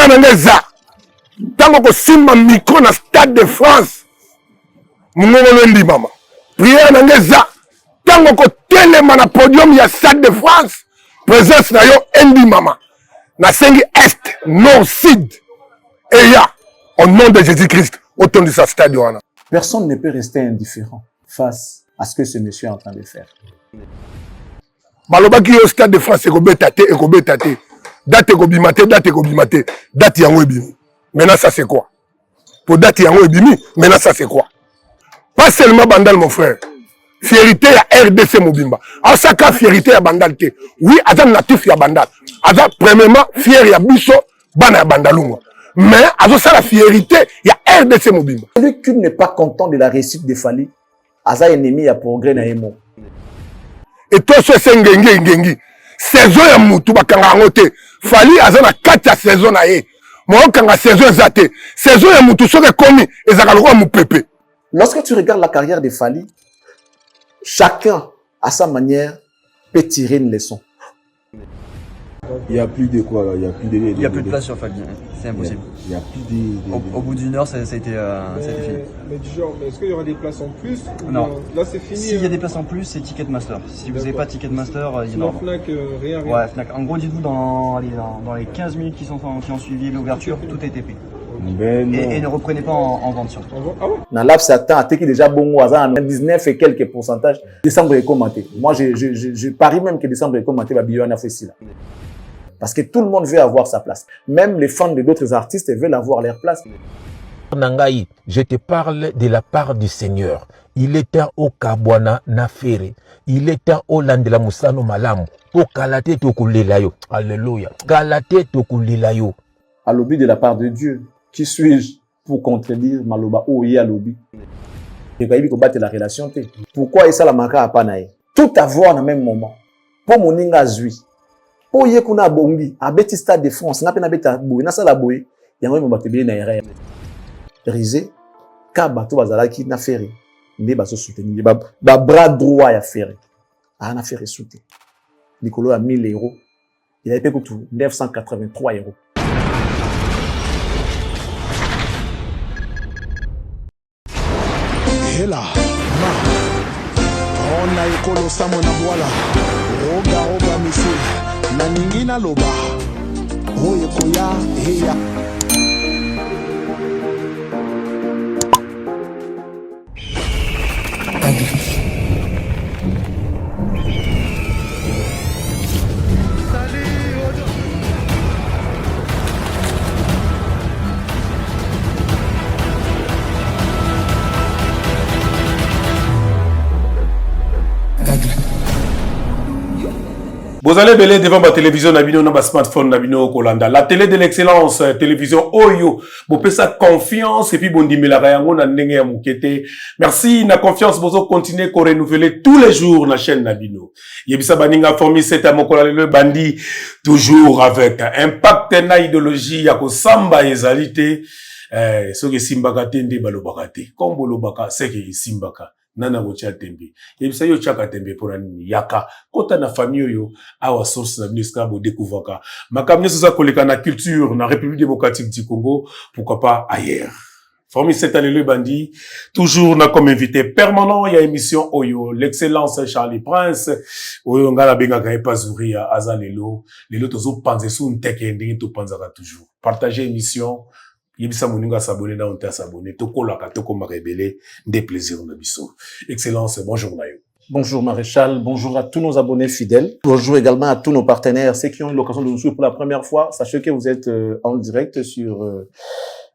prière nangeza. Tango ko simba micro na Stade de France. Mungono ndi mama. Prière nangeza. Tango ko telema na podium ya Stade de France. Présence na yo ndi mama. Na sengi est, nord, sud. Et ya, au nom de Jésus-Christ, autour de sa stade. Personne ne peut rester indifférent face à ce que ce monsieur est en train de faire. Malobaki au Stade de France, ekobetate. Date ekobimate, date ekobimate. Date yango ebimi. Maintenant ça c'est quoi? Pour date yango ebimi, maintenant ça c'est quoi? Pas seulement Bandal mon frère. Fierté à RDC Mobimba. En ça cas fierté à Bandal te. Oui, azam natif ya Bandal. Azam premièrement fier ya biso bana ya Bandalunga. Mais azam ça la fierté ya RDC Mobimba. Celui qui n'est pas content de la réussite de Fally, azam ennemi ya progrès na emo. Et toi c'est ngengi. Saison ya mutu bakanga ngote. Fally azam na 4 saison na ye. Mo kanga saison zate. Saison ya mutu soke komi ezaka lokwa mu pepe. Lorsque tu regardes la carrière de Fally, chacun, à sa manière, peut tirer une leçon. Il n'y a plus de quoi là, il n'y a plus de... Il n'y a plus de place sur Fally, c'est impossible. Il n'y a plus de... Au bout d'une heure, ça a été fini. Mais du genre, est-ce qu'il y aura des places en plus? Non. Là c'est fini. S'il y a des places en plus, c'est Ticketmaster. Si vous n'avez pas Ticketmaster, il y en aura. Fnac, rien. Ouais, Fnac. En gros, dites-vous, dans les 15 minutes qui ont suivi l'ouverture, tout a été pris. Et ne reprenez pas en vente surtout. Ah ouais? Dans l'AP, Satan a été déjà bon au 19 et quelques pourcentages. Décembre est commenté. Moi, je parie même que décembre est commenté, Babylone fait ici là. Parce que tout le monde veut avoir sa place. Même les fans de d'autres artistes veulent avoir leur place. Nangaï, je te parle de la part du Seigneur. Il est un au Kabwana Nafere. Il est un au Landela Moussano Malam. Au Kalate Tokulilayo. Alléluia. Kalate Tokulilayo. À l'objet de la part de Dieu. Qui suis-je pour contredire Maloba Oye à l'objet? Et quand il faut battre la relation, pourquoi ça la manque à Panaï? Tout avoir dans le même moment. Pour mon ingazui. Pour y kuna bongi, à Betty Stade de France, n'a pas n'abeta boui, n'a ça la boui, y a un moment où na erreur. Risé, car bateau bazalaki n'a ferré, mais bateau soutenu, ba bras droit ya ferré, a n'a ferré soutenu. Nicolas a 1000 €, il a payé tout 983 €. Hela, ma, on a écolo samo na voila, roga missile. Na ningina loba oye koya heya Vous allez belé devant ma télévision, nabino, na smartphone, nabino, kolanda. La télé de l'excellence, télévision Oyo. Vous pouvez ça confiance et puis bon dimela rayango na ndenge ya mukete. Merci, na confiance, vous continuez qu'on renouveler tous les jours na chaîne nabino. Yebisa baninga formi c'est à mokola le bandi, toujours avec impact na idéologie, yako samba ezalité. Ce que simbaka tende balobaka te. Comme bolobaka, c'est que simbaka. Nana gocha tembe. Yebisa yo chaka tembe pour nini yaka. Kota na famille yo awa source na biniska bo découvraka. Makamne ça koleka na culture na République démocratique du Congo, pourquoi pas ailleurs. Formi cette année le bandi, toujours na comme invité permanent, il y a émission Oyo, l'excellence Charlie Prince. Oyo ngala benga ka pas zouria azalelo, lelo tozo panze sou nteke ndenge to panzaka toujours. Partager émission. Yebisa moninga s'abonner dans on t'a s'abonner to kolaka to koma rebelle des plaisirs na biso. Excellence, bonjour Nayo. Bonjour Maréchal, bonjour à tous nos abonnés fidèles. Bonjour également à tous nos partenaires, ceux qui ont eu l'occasion de nous suivre pour la première fois. Sachez que vous êtes en direct sur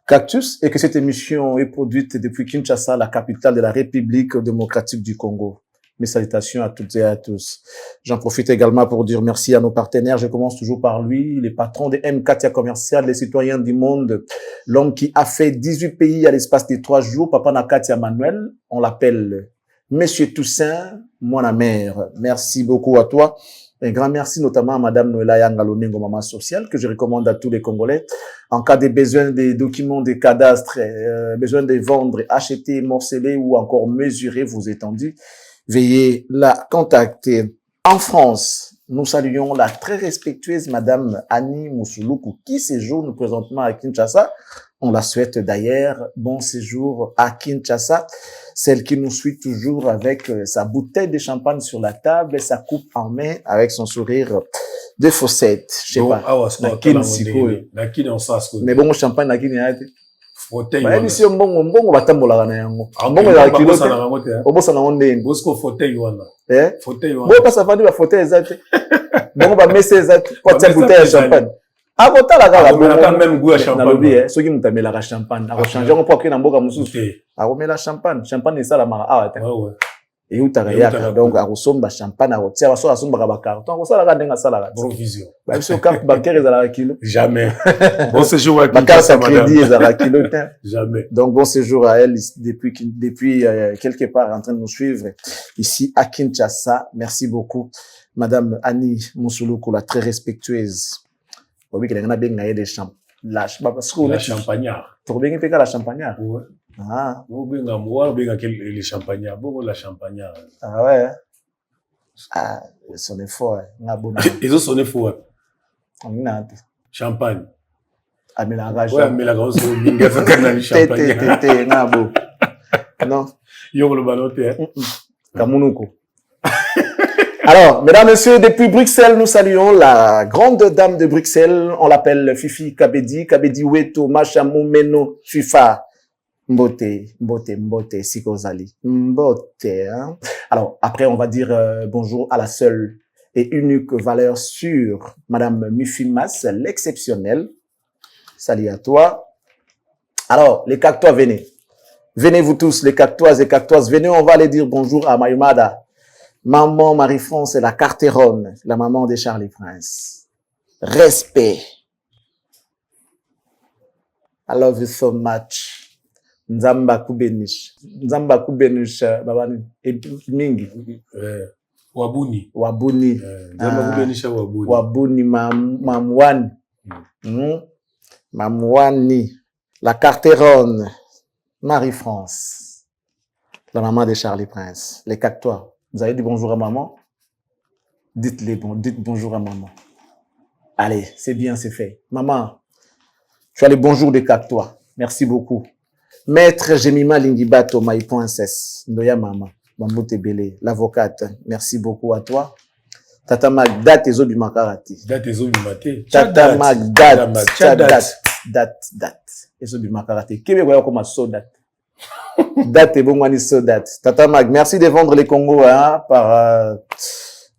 Cactus et que cette émission est produite depuis Kinshasa, la capitale de la République démocratique du Congo. Mes salutations à toutes et à tous. J'en profite également pour dire merci à nos partenaires. Je commence toujours par lui, les patrons de MKatia Commercial, les citoyens du monde, l'homme qui a fait 18 pays à l'espace de 3 jours, Papa Nakatia Manuel, on l'appelle Monsieur Toussaint, mon mère. Merci beaucoup à toi. Un grand merci notamment à Madame Noëlla Yangalonengo, maman sociale, que je recommande à tous les Congolais. En cas de besoin des documents, des cadastres, besoin de vendre, acheter, morceler ou encore mesurer vos étendues, veuillez la contacter. En France, nous saluons la très respectueuse Madame Annie Moussoulou qui séjourne présentement à Kinshasa. On la souhaite d'ailleurs bon séjour à Kinshasa. Celle qui nous suit toujours avec sa bouteille de champagne sur la table et sa coupe en main avec son sourire de Fossette. Je sais pas. Mais bon, champagne, na kini yate. Fauteuil. Bah, ici, mbongo batambola na yango. Mbongo ya kilote. Obosa na onde. Bosco fauteuil wana. Fauteuil wana. Bon, pas afandi ba fauteuil ezate. Mbongo ba messe ezate. Kwa tia bouteille de champagne. Abotala kala bon. Quand même goût à champagne. Ceux qui mutamela ka champagne. Ako changer on pour que na mboka mususu. Akomela champagne. Champagne ça la mara. Ah ouais. Et où t'as donc à resomba champagne à tiens à somba ba carton. On ça la denga ça la. Provision. Bah sur carte bancaire ils à la kilo. Jamais. Bon séjour à ma carte à crédit ils à la kilo. Jamais. Donc bon séjour à elle depuis quelque part en train de nous suivre ici à Kinshasa. Merci beaucoup Madame Annie Moussoulou la très respectueuse. Oui qu'il y en a bien gagné des champs. La champagnard. Tu bien fait la champagnard. Ouais. Ah. Les champagnards. Bon, la champagnard. Ah ouais. Ah, son effort. Ils ont sonné fort. On a champagne. Ah, mais la rage. Ouais, mais la grosse champagne. Non. Yo le baloté. Kamunuko. Alors, mesdames, messieurs, depuis Bruxelles, nous saluons la grande dame de Bruxelles. On l'appelle Fifi Kabedi. Kabedi Weto, Machamou Meno, Fifa. Mbote, Sikozali. Mbote, hein. Alors, après, on va dire bonjour à la seule et unique valeur sûre, Madame Mufimas, l'exceptionnelle. Salut à toi. Alors, les Cactois, venez. Venez vous tous, les Cactoises et Cactoises. Venez, on va aller dire bonjour à Mayumada. Maman Marie-France est la Carteronne, la maman de Charlie Prince. Respect. I love you so much. Nzamba kubenish babani mingi wabuni nzamba kubenisha wabuni mamwani mamwani la Carteronne Marie-France la maman de Charlie Prince les Cactois. Vous avez dit bonjour à maman, dites bonjour à maman. Allez, c'est bien, c'est fait. Maman, tu as les bonjours des Cactois. Merci beaucoup. Maître Jemima Lingibato, my princess, Ndoya Mama, Mambote Bele, l'avocate, merci beaucoup à toi. Tata Magdat Ezo du Makarati. Tata Magdat, date, Ezo du Makarati. Québec, voyons comment so date. Date et bon, so date. Tata Mag, merci de vendre les Congos, hein, par,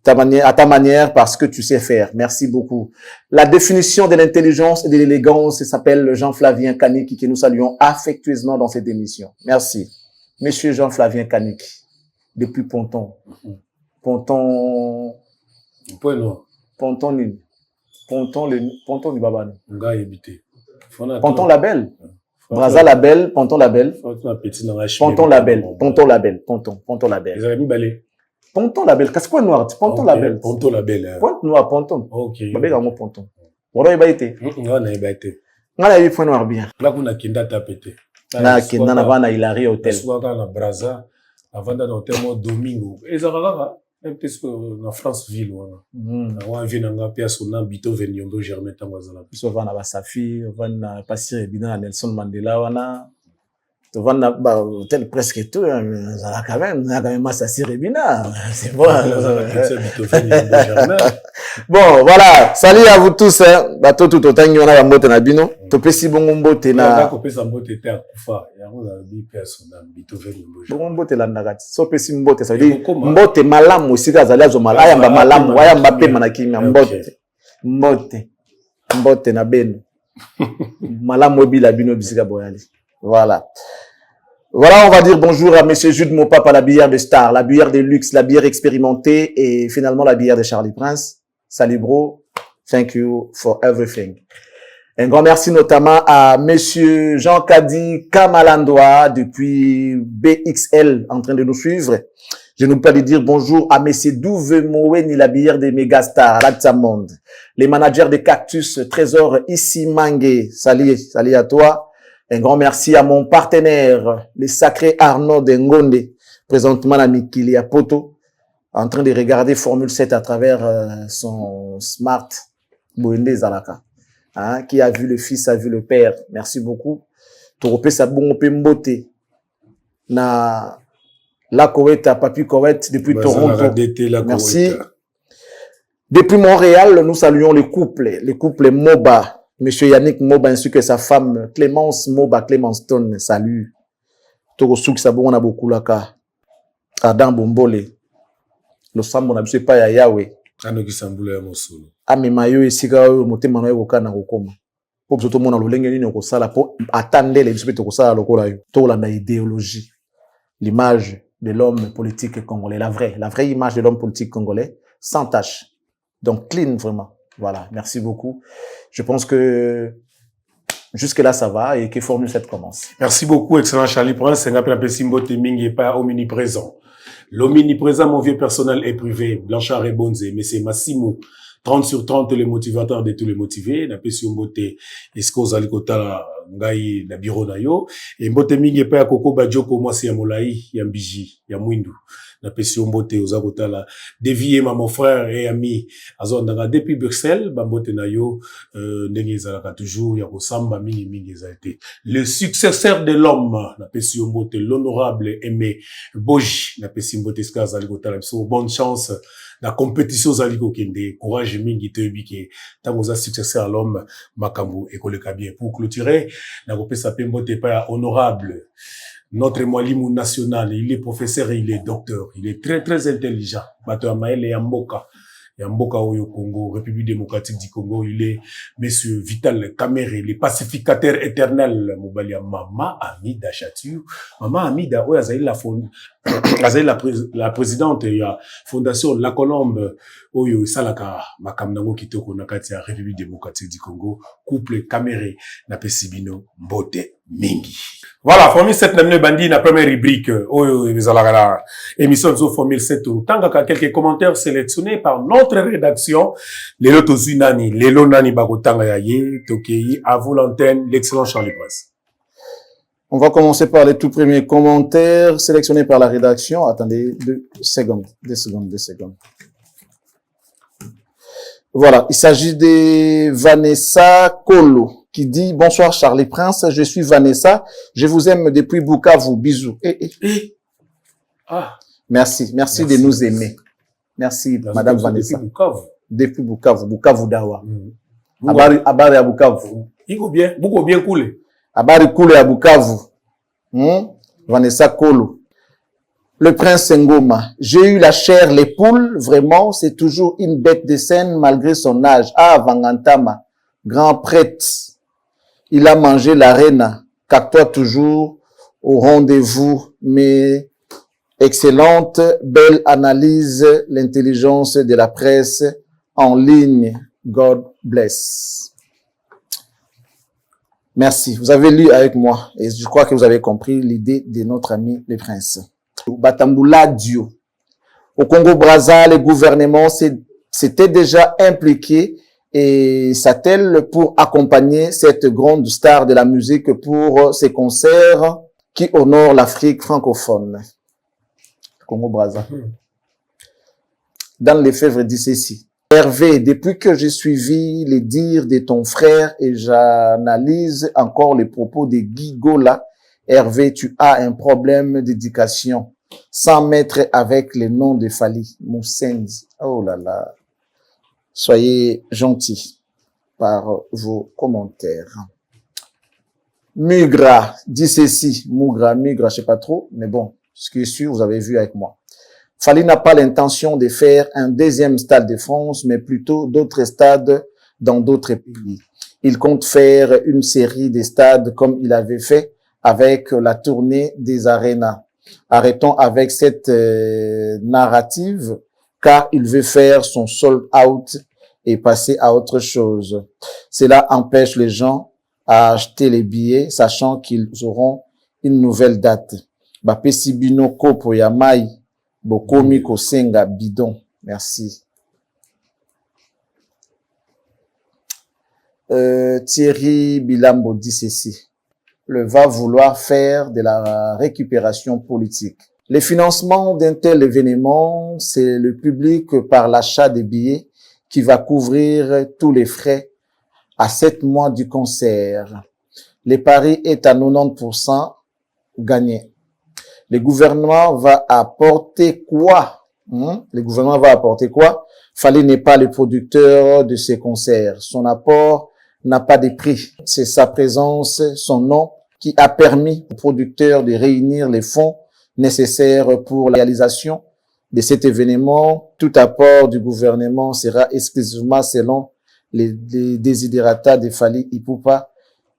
à ta manière, parce que tu sais faire. Merci beaucoup. La définition de l'intelligence et de l'élégance s'appelle Jean-Flavien Kaniki, que nous saluons affectueusement dans cette émission. Merci. Monsieur Jean-Flavien Kaniki, depuis Ponton. Ponton Babane. Ponton Label. Braza Label, Ponton Label. Ponton Label. Ponton Label. Ils avaient mis balai. Ponton Label, qu'est-ce que noir? Ponton Label. Ponton Label. Pointe noir, Ponton. Ok. Babé gamo Ponton. Voilà, il a été. On a été. On a eu point noir bien. Là, on a kinda tapé. Na kinda na vana Hilary Hotel. Soit dans Braza, avant dans l'hôtel Domingo. Et ça va, peut-être que en France ville, on vient dans la pièce, on a bito veniondo germain tangazala. Soit vana Basafi, vana passer bien Nelson Mandela, wana. Vana hôtel presque tout, ça a quand même Massassi Rebina. C'est bon. Bon, voilà. Salut à vous tous, hein. Bateau tout autant y en a mbote na bino. Topé si bon mbote na. Topé sa mbote te akufa. Yango na bi personnel bito veniondo. Bon mbote la ndagati. So pe si mbote ça veut dire mbote malamu aussi kazali azo malamu. Ayamba malamu, ayamba pe manakimia mbote. Mbote na beno. Malamu bila bino bisika boyali. Voilà. Voilà, on va dire bonjour à Monsieur Jude Mopapa, la bière de star, la bière de luxe, la bière expérimentée et finalement la bière de Charlie Prince. Salut bro, thank you for everything. Un grand merci notamment à Monsieur Jean-Kadi Kamalandoa depuis BXL en train de nous suivre. Je ne peux pas lui dire bonjour à Monsieur Douve Moweni, la bière des Megastars, Lactamonde. Les managers de Cactus, Trésor Issi Mangue. Salut à toi. Un grand merci à mon partenaire, le sacré Arnaud Dengonde, présentement à Mikili à Poto. en train de regarder Formule 7 à travers son smart Boende Zalaka. Hein, qui a vu le fils, a vu le père. Merci beaucoup. Torope Sabon Pembote. Na la Koweït, Papi Koweït, depuis Toronto. Merci. Depuis Montréal, nous saluons le couple Moba. Monsieur Yannick Moba ainsi que sa femme Clémence Moba, Clémence-Stone. Salut. Torosouk Sabon, on a beaucoup là. Adam Bombole. Le Sambo n'a pas ya Yahweh. Anoki Samboula ya Mosolo. Ame mayo esika oyo motema na yo kokana kokoma. Po biso tomona lolenge nini kosala po atandele biso to kosala lokola yo. To la idéologie. L'image de l'homme politique congolais, la vraie image de l'homme politique congolais sans tache. Donc clean vraiment. Voilà, merci beaucoup. Je pense que jusque là ça va et que Formule 7 commence. Merci beaucoup excellent Charlie Prince, c'est un peu Simbo Teming et pas omniprésent. L'omniprésent, mon vieux personnel est privé, Blanchard et Bonze, mais c'est Massimo, 30 sur 30, le motivateur de tous les motivés, na pesi mbote, esko zali kota ngai na biro na yo, et mbote mingi pa ya koko badioko, moi c'est ya molai, ya mbiji, ya mwindu, na pesi mbote oza kota la, dévié mon frère et ami, azon danga depuis Bruxelles, ba mbote na yo, ndenge zalaka toujours, ya kosamba mingi zaite. Le successeur de l'homme, na pesi mbote, l'honorable aimé, Boji, na pesi mbote ska zali kota la, bonne chance, la compétition zaliko kende, courage mingi te bike, tamoza successeur à l'homme, makambu ekoleka bien. Pour clôturer, na kopesa pembote pa honorable, notre mwalimu national, il est professeur, il est docteur, il est très intelligent. Bato Amael et Amboka. Yamboka Oyo Congo, République démocratique du Congo, il est monsieur Vital Kamere, le pacificateur éternel, Mobalia Mama Amida Chatiu. Mama Amida, oui, la présidente, il y a Fondation La Colombe, Oyo Salaka, Makamnango Kitoko Nakati, République démocratique du Congo, couple Kamere, Napesibino, Mbote Mingi. Voilà, Formule 7 n'a bandi la première rubrique, Oyo Nizalagala, émission de Formule 7, Tangaka, quelques commentaires sélectionnés par notre rédaction, Lelo Tozunani, Lelo Nani Bagotanga Yaye, Tokei, à vous l'antenne, l'excellent Charlie Prince. On va commencer par les tout premiers commentaires sélectionnés par la rédaction. Attendez, 2 secondes. Voilà, il s'agit de Vanessa Kolo qui dit « Bonsoir Charlie Prince, je suis Vanessa, je vous aime depuis Bukavu, bisous. » Merci de nous aimer. Merci Madame Vanessa. Depuis Bukavu, Bukavu Dawa. Abari à Bukavu. Beaucoup bien coulé. Abari coulé à Bukavu. Vanessa Kolo. Le prince Ngoma. J'ai eu la chair, les poules, vraiment, c'est toujours une bête de scène malgré son âge. Ah, Vangantama, grand prêtre. Il a mangé la reine. Qu'à-toi toujours au rendez-vous, mais excellente, belle analyse, l'intelligence de la presse en ligne. God bless. Merci. Vous avez lu avec moi et je crois que vous avez compris l'idée de notre ami le prince. Batambula Dio. Au Congo-Brazza, le gouvernement s'était déjà impliqué et s'attelle pour accompagner cette grande star de la musique pour ses concerts qui honorent l'Afrique francophone. Congo-Brazza. Dans les fèvres dit ceci. Hervé, depuis que j'ai suivi les dires de ton frère et j'analyse encore les propos de Guy Gola, Hervé, tu as un problème d'éducation. Sans mettre avec les noms de Fali, Moussendi. Oh là là. Soyez gentils par vos commentaires. Mugra dit ceci. Mugra, je sais pas trop, mais bon, ce qui est sûr, vous avez vu avec moi. Fali n'a pas l'intention de faire un deuxième stade de France, mais plutôt d'autres stades dans d'autres pays. Il compte faire une série de stades comme il avait fait avec la tournée des arénas. Arrêtons avec cette narrative, car il veut faire son sold out et passer à autre chose. Cela empêche les gens à acheter les billets, sachant qu'ils auront une nouvelle date. Bapé Sibino Kopo Yamai, Bokomi Kosenga Bidon. Merci. Thierry Bilambo dit ceci. Le va vouloir faire de la récupération politique. Les financements d'un tel événement, c'est le public par l'achat des billets qui va couvrir tous les frais à 7 mois du concert. Le pari est à 90% gagné. Le gouvernement va apporter quoi? Le gouvernement va apporter quoi? Fallait n'est pas le producteur de ces concerts. Son apport n'a pas de prix. C'est sa présence, son nom, qui a permis au producteur de réunir les fonds nécessaires pour la réalisation de cet événement. Tout apport du gouvernement sera exclusivement selon les desiderata de Fally Ipupa.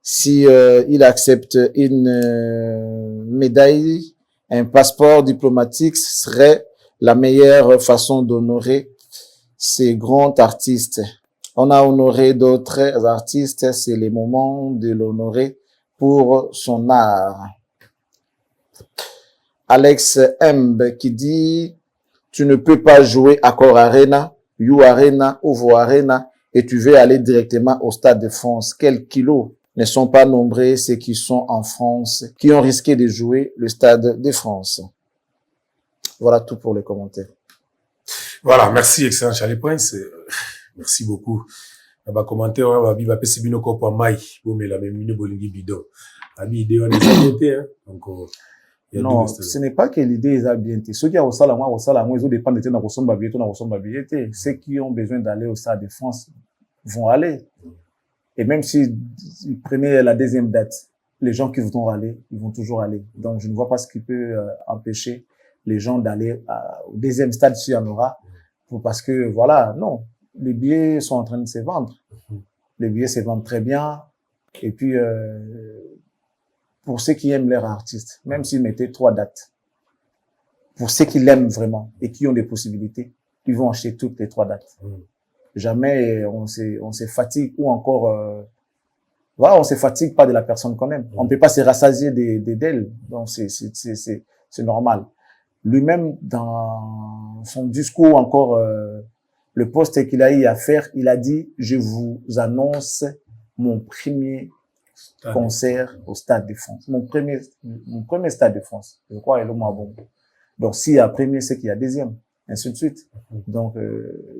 Si il accepte une médaille, un passeport diplomatique serait la meilleure façon d'honorer ces grands artistes. On a honoré d'autres artistes, c'est le moment de l'honorer pour son art. Alex Mb qui dit « Tu ne peux pas jouer à Accor Arena, You Arena, Ovo Arena et tu veux aller directement au Stade de France. Quels kilos ne sont pas nombreux ceux qui sont en France, qui ont risqué de jouer le Stade de France. » Voilà tout pour les commentaires. Voilà, merci, excellent Charlie Prince. Merci beaucoup. Dans les commentaires, on va vivre à Bino Kopo Mai, mais la même minute Bolingi Bidon. Ami idée, on est hein. Donc, non, ce n'est pas que l'idée est bien. Ceux qui ont au salaire, ils ont dépend de temps dans son babillet. Ceux qui ont besoin d'aller au Stade de France vont aller. Et même si ils prenaient la deuxième date, les gens qui voudront aller, ils vont toujours aller. Donc, je ne vois pas ce qui peut empêcher les gens d'aller au deuxième stade s'il y en aura. Parce que, voilà, non. Les billets sont en train de se vendre. Les billets se vendent très bien. Et puis, pour ceux qui aiment leur artiste, même s'ils mettaient 3 dates, pour ceux qui l'aiment vraiment et qui ont des possibilités, ils vont acheter toutes les 3 dates. Jamais on se fatigue ou encore, voilà, on se fatigue pas de la personne qu'on aime. On ne peut pas se rassasier d'elle. Donc, c'est normal. Lui-même, dans son discours encore, le poste qu'il a eu à faire, il a dit, je vous annonce mon premier concert au Stade de France. Mon premier Stade de France. Je crois, il est le moins bon. Donc, s'il y a premier, c'est qu'il y a deuxième. Ainsi de suite. Donc,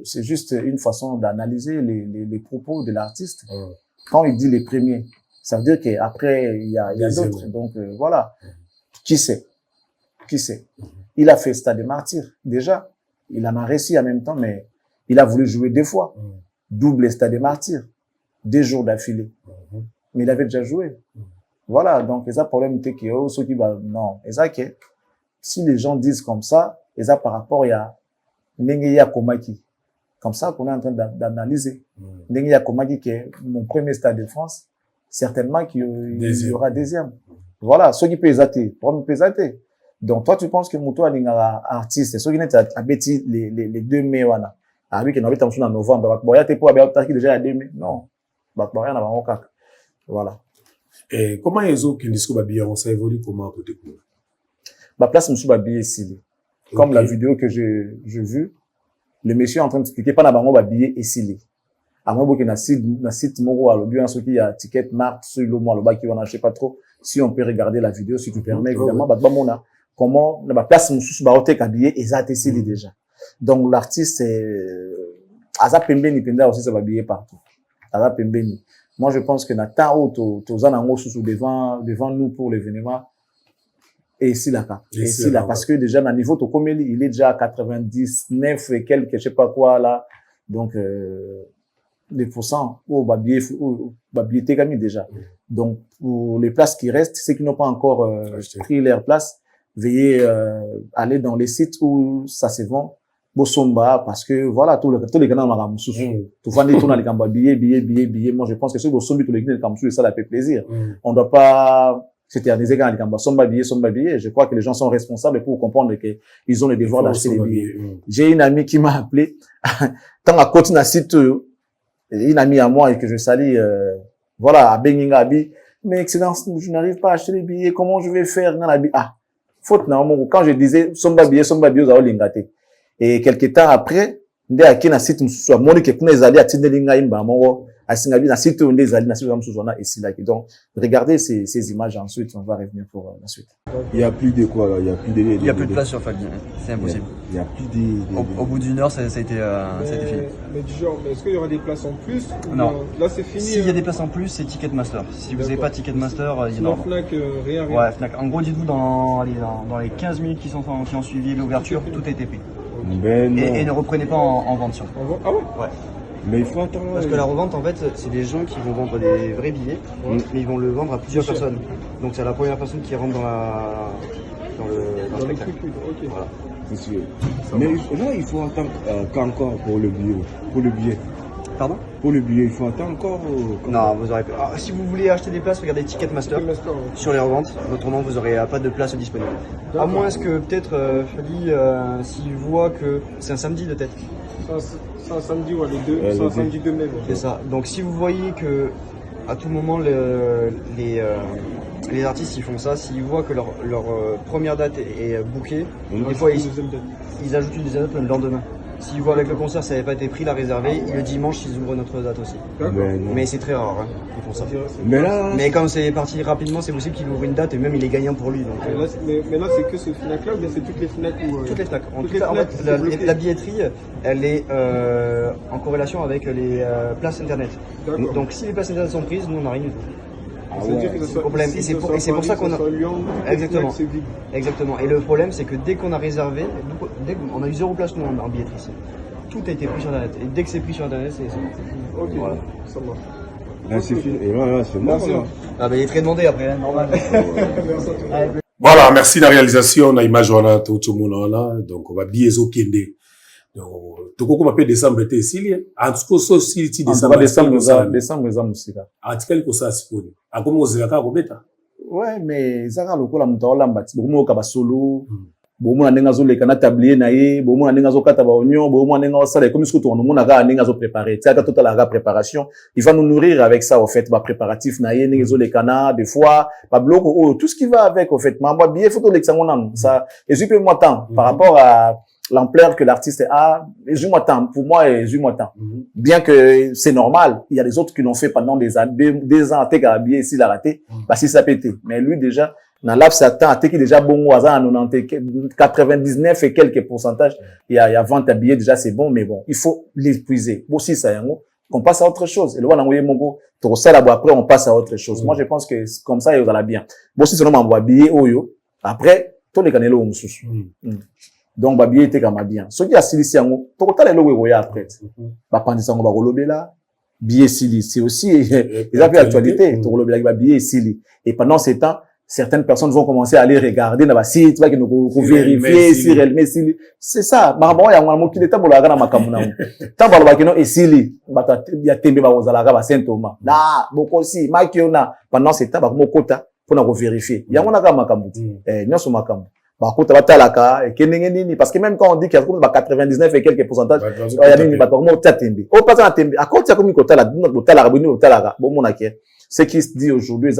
c'est juste une façon d'analyser les propos de l'artiste. Quand il dit les premiers, ça veut dire qu'après, il y a d'autres. Donc, voilà. Qui sait? Il a fait Stade des Martyrs, déjà. Il en a réussi en même temps, mais il a voulu jouer 2 fois. Double Stade des Martyrs. 2 jours d'affilée. Mais il avait déjà joué. Voilà. Donc, il y a problème que ceux qui non. Et ça que, si les gens disent comme ça, et ça par rapport à Nengeya Komaki. Comme ça qu'on est en train d'analyser. Nengeya Komaki qui est mon premier Stade de France, certainement qu'il y aura deuxième. Voilà, ceux qui peuvent zater, donc toi tu penses que Moutou a artiste, ceux qui n'ont pas bêti les 2 mai wana. Avec qui n'avait en novembre, Boya t'es pas qui déjà à 2 mai. Non. Boya n'a pas encore. Voilà. Et comment ils ont qu'une disco babillon, ça évolue comment à côté de ma place monsieur babillé ici. Comme la vidéo que j'ai vu, le monsieur est en train d'expliquer pas na bango babillé ici. À moins que na site moro à l'audio, ceux qui a ticket marque sur le mois le bas qui on achète pas trop. Si on peut regarder la vidéo, si tu permets, évidemment, mona comment la place monsieur baote habillé et ça ici déjà. Donc l'artiste Aza Pembeni Penda aussi ça va habiller partout. Aza Pembeni. Moi je pense que na temps où tozana sous devant nous pour l'événement. Et ici là, parce que déjà, à niveau Tokomeli, il est déjà à 99 et quelques, je sais pas quoi, là. Donc, des pourcents, au Babié Tegami déjà. Donc, pour les places qui restent, ceux qui n'ont pas encore pris leur place, veuillez aller dans les sites où ça se vend. Bosomba, parce que voilà, tous les canaux ont tout vendez tout dans les cambas, billets. Moi, je pense que ceux qui sont tous les cambas, ça leur fait plaisir. On doit pas s'éterniser quand les cambas somba billets. Je crois que les gens sont responsables pour comprendre que ils ont le devoir d'acheter les billets. J'ai une amie qui m'a appelé, tant à côté d'un site, une amie à moi et que je salue, voilà, à Bengingabi. Mais excellence, je n'arrive pas à acheter les billets. Comment je vais faire dans la billet? Ah, faute, non, quand je disais, somba billets, vous avez l'ingate. Et quelques temps après, ndé akina site msusu amoni ke kuna ezali atindelinga imba mongo à Singabi, na site on des alliés, na site on a ici là. Donc, regardez ces images ensuite, on va revenir pour la suite. Il n'y a plus de quoi là, il n'y a plus de... Il n'y a plus de place sur Fagui, c'est impossible. Il n'y a plus de... Au bout d'une heure, ça a été fini. Mais du genre, est-ce qu'il y aura des places en plus ou Non. Là, c'est fini. S'il y a des places en plus, c'est Ticketmaster. Si vous n'avez pas Ticketmaster, il y en a. Fnac, rien. Ouais, Fnac. En gros, dites-vous, dans les 15 minutes qui ont suivi l'ouverture, tout a été pris. Ben non. Et ne reprenez pas en vente sur. Ah ouais? Ouais. Mais il faut attendre. Parce que la revente, en fait, c'est des gens qui vont vendre des vrais billets, mais ils vont le vendre à plusieurs personnes. Donc c'est la première personne qui rentre dans le spectacle. Ok. Voilà. C'est sûr. Mais là, il faut attendre qu'encore pour le billet. Pour le billet. Pardon? Pour le billet, il faut attendre encore. Non, vous aurez pas. Si vous voulez acheter des places, regardez Ticketmaster sur les reventes. Autrement, vous n'aurez pas de place disponible. À moins que peut-être Fali, s'il voit que c'est un samedi de tête. C'est un samedi, ouais, les deux. C'est un samedi 2 mai. C'est ça. Donc si vous voyez que à tout moment les artistes ils font ça, s'ils voient que leur première date est bookée, des fois ils ajoutent une deuxième date le lendemain. S'ils voient avec le concert ça n'avait pas été pris, la réserver, le dimanche ils ouvrent notre date aussi. Mais c'est très rare, hein, ils font ça. Mais comme c'est parti rapidement, c'est possible qu'il ouvre une date et même il est gagnant pour lui. Donc, mais là c'est que ce Fnac là ou bien c'est toutes les Fnac où, toutes les Fnac. En fait, la billetterie, elle est en corrélation avec les places internet. Donc si les places internet sont prises, nous on n'a rien du tout. C'est-à-dire que ce soit problème. Ici, Et c'est pour ça qu'on a. Exactement. C'est vide. Exactement. Et le problème, c'est que dès qu'on a réservé, dès qu'on a eu 0 place nous en billetterie ici, tout a été pris sur internet. Et dès que c'est pris sur internet, c'est ok. Voilà. Ça marche. Là, c'est fini. Et là, c'est mort. Ah ben il est très demandé après, hein, normal. Voilà, merci la réalisation, la image voilà tout le monde là, donc on va biaiser Kende. Donc tout comme appelle décembre était ici, en tout cas aussi ici décembre za musika. Article ko ça siponi. Akomo ozilaka ko beta. Ouais, mais zaka lokola muto olamba ti bomo ka basolo. Bomo ndenge zo leka na tablier na ye, bomo ndenge zo kata ba oignon, bomo ndenge ça comme ce que on mona ka ndenge zo préparer. Tu as total la préparation. Il va nous nourrir avec ça au fait, ba préparatif na ye ndenge zo leka na des fois, ba bloco tout ce qui va avec au fait. Mamba bien photo l'examen ça. Et je peux moi temps par rapport à l'ampleur que l'artiste a, moi temps, pour moi, moi temps. Bien que c'est normal, il y a des autres qui l'ont fait pendant des années, des ans, t'es habillé ici, il a raté, parce que ça a pété. Mais lui, déjà, dans l'abs, ça temps, t'es qui déjà bon, au hasard, 99 et quelques pourcentages, il y a 20 habillés, déjà, c'est bon, mais bon, il faut l'épuiser. Aussi, ça y est, qu'on passe à autre chose. Et le voilà, mon go, après, on passe à autre chose. Moi, je pense que comme ça, il va bien. Bon, si seulement on va habiller, après, tous les canaux, on se donc babier était comme bien ce qui a silici yango to kotala lo we après ba pandisa ngo ba kolobela billet sili c'est aussi ils avaient actualité to kolobela ba billet sili et pendant ces temps certaines personnes vont commencer à aller regarder dans ba site va que nous vérifier si réellement sili c'est ça marabo ya ngwa mokile tabola kana makamuna tabola ba kino esili bata ya tembe ba ozala ka ba Saint Thomas na bokosi makiona pendant ces temps ba mokota pour na vérifier yango na ka makambu nyoso makambu parce que même quand on dit qu'il y a 99 et quelques pourcentages, il y a des ce qui se dit aujourd'hui,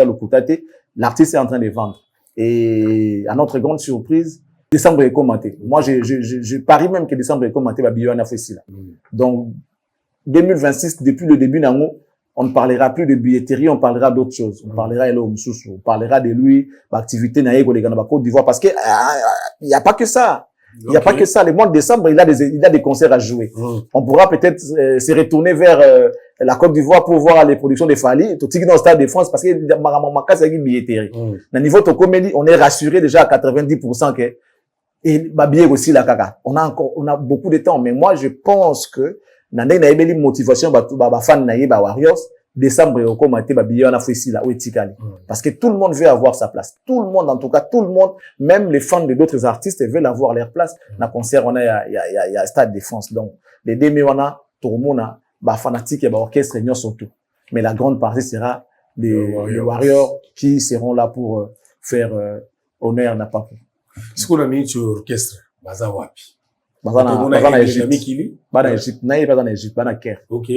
l'artiste est en train de vendre. Et à notre grande surprise, décembre est commenté. Moi, je parie même que décembre est commenté, donc, 2026, depuis le début, on ne parlera plus de billetterie, on parlera d'autres choses. On parlera on parlera de lui, l'activité naïe Côte d'Ivoire, parce que il n'y a pas que ça. Il n'y a pas que ça. Le mois de décembre, il a des concerts à jouer. On pourra peut-être se retourner vers la Côte d'Ivoire pour voir les productions de Fali, tout dans le Stade de France, parce que c'est une billetterie. Au niveau de comédie, on est rassuré déjà à 90% que et billet aussi la caca. On a beaucoup de temps, mais moi je pense que nande na ebeli motivation ba fan na ye ba Warriors décembre au commenter ba billet on a fait ici là etikali parce que tout le monde veut avoir sa place, tout le monde, en tout cas tout le monde, même les fans de d'autres artistes veulent avoir leur place na concert. On a il y a Stade de France, donc les demi on a tout le monde ba fanatique et ba orchestre réunion surtout, mais la grande partie sera les Warriors qui seront là pour faire honneur n'a pas ce qu'on a mis sur orchestre baza wapi Bazana Égypte. Bana Égypte. Na yeba na Égypte, bana Caire. OK.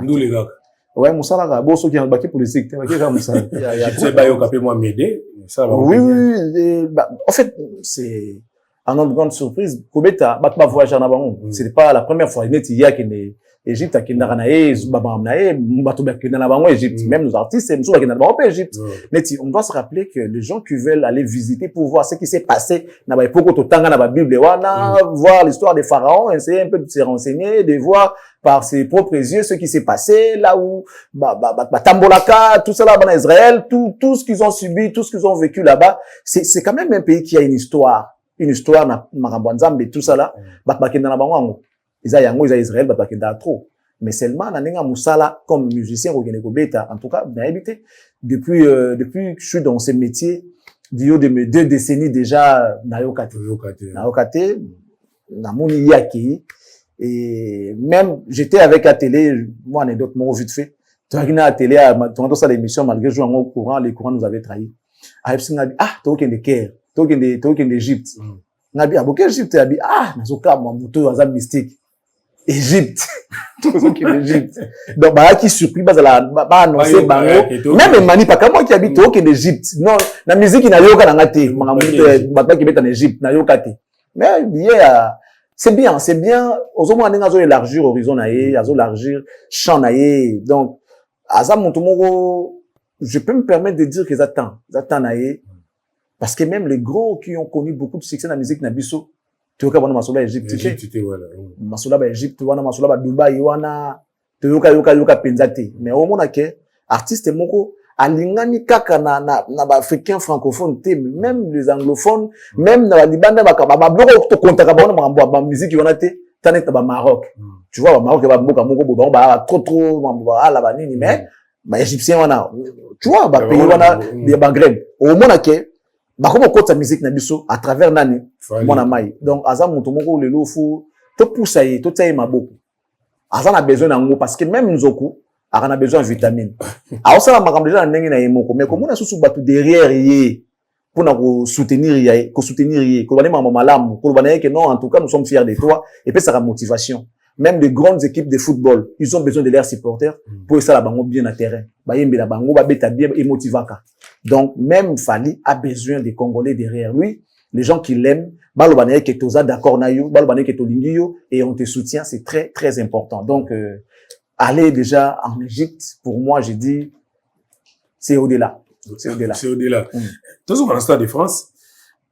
Nous les gars. Ouais, Moussala ga bo so ki baki politique, baki ga Moussala. Je sais pas yo capé moi m'aider. Ça va. Oui, en fait, c'est à notre grande surprise, Kobeta, Batma voyage en avant. C'est pas la première fois. Il y a qui Égypte, qui n'a Égypte, même nos artistes, Égypte. On doit se rappeler que les gens qui veulent aller visiter pour voir ce qui s'est passé, voir l'histoire des pharaons, essayer un peu de se renseigner, de voir par ses propres yeux ce qui s'est passé, là où, Tambolaka, tout ça là, en Israël, tout ce qu'ils ont subi, tout ce qu'ils ont vécu là-bas, c'est quand même un pays qui a une histoire, mais tout ça là, ils ont Israël, trop. Mais seulement, nanenga musala, comme musicien, en tout cas, depuis que je suis dans ce métier, de mes 2 décennies déjà, Nayokate, Namoni Yaki, et même, j'étais avec la télé, moi, anecdote, mon vite fait, tu as à la télé, tu ça l'émission, malgré que je au courant, les courants nous avaient trahi. Ah, tu as de Caire, tu as d'Égypte. On a dit, ah, pourquoi Égypte? Tu as dit, ah, Nazoka, mon moto, un mystique. Égypte. Tout ce qui est Égypte. Donc, qui surpris, annoncer, même Mani, pas comme moi qui habite au Égypte. Non, la musique, il n'a pas en Égypte. Mais, c'est bien. Aux hommes, on a élargir horizon, on a élargir champ, donc, je peux me permettre de dire qu'ils attendent, parce que même les gros qui ont connu beaucoup de succès dans la musique Nabiso, tu vois, Masoula Égypte, Masoula Égypte, Masoula Dubaï, Yoka Penzate. Mais au moins, artiste moko, alingani kaka na africain francophone, même les anglophones, même dans la Libane, bloko to contaka ba musique yon ate, tanet ba Maroc. Tu vois, Maroc ba mboka moko ba trop la banini, mais ba égyptien wana, tu vois, ba pays wana des Maghreb. Au moins comment on sa musique na biso à travers nani mona mai. Donc azam mutu moko lelo fu to poussaye to tsaye maboko. Azan a besoin nango parce que même nzoku a besoin de vitamines. Alors ça la makambo déjà ndenge na yemoko, mais comment on a sous batu derrière yé pour na soutenir yé, ko soutenir yé, ko bana mama malamu, ko bana que non, en tout cas nous sommes fiers de toi, et puis ça a motivation. Même les grandes équipes de football, ils ont besoin de leurs supporters pour ça la bango bien à terrain. Ba yembe la bango ba beta bien et motivaka. Donc, même Fali a besoin des Congolais derrière lui. Les gens qui l'aiment, balobanaye ke toza d'accord na yo, balobanaye ke tolingi yo, et on te soutient, c'est très, très important. Donc, aller déjà en Égypte, pour moi, j'ai dit, c'est au-delà. C'est au-delà. C'est au-delà. Tous au stade de France,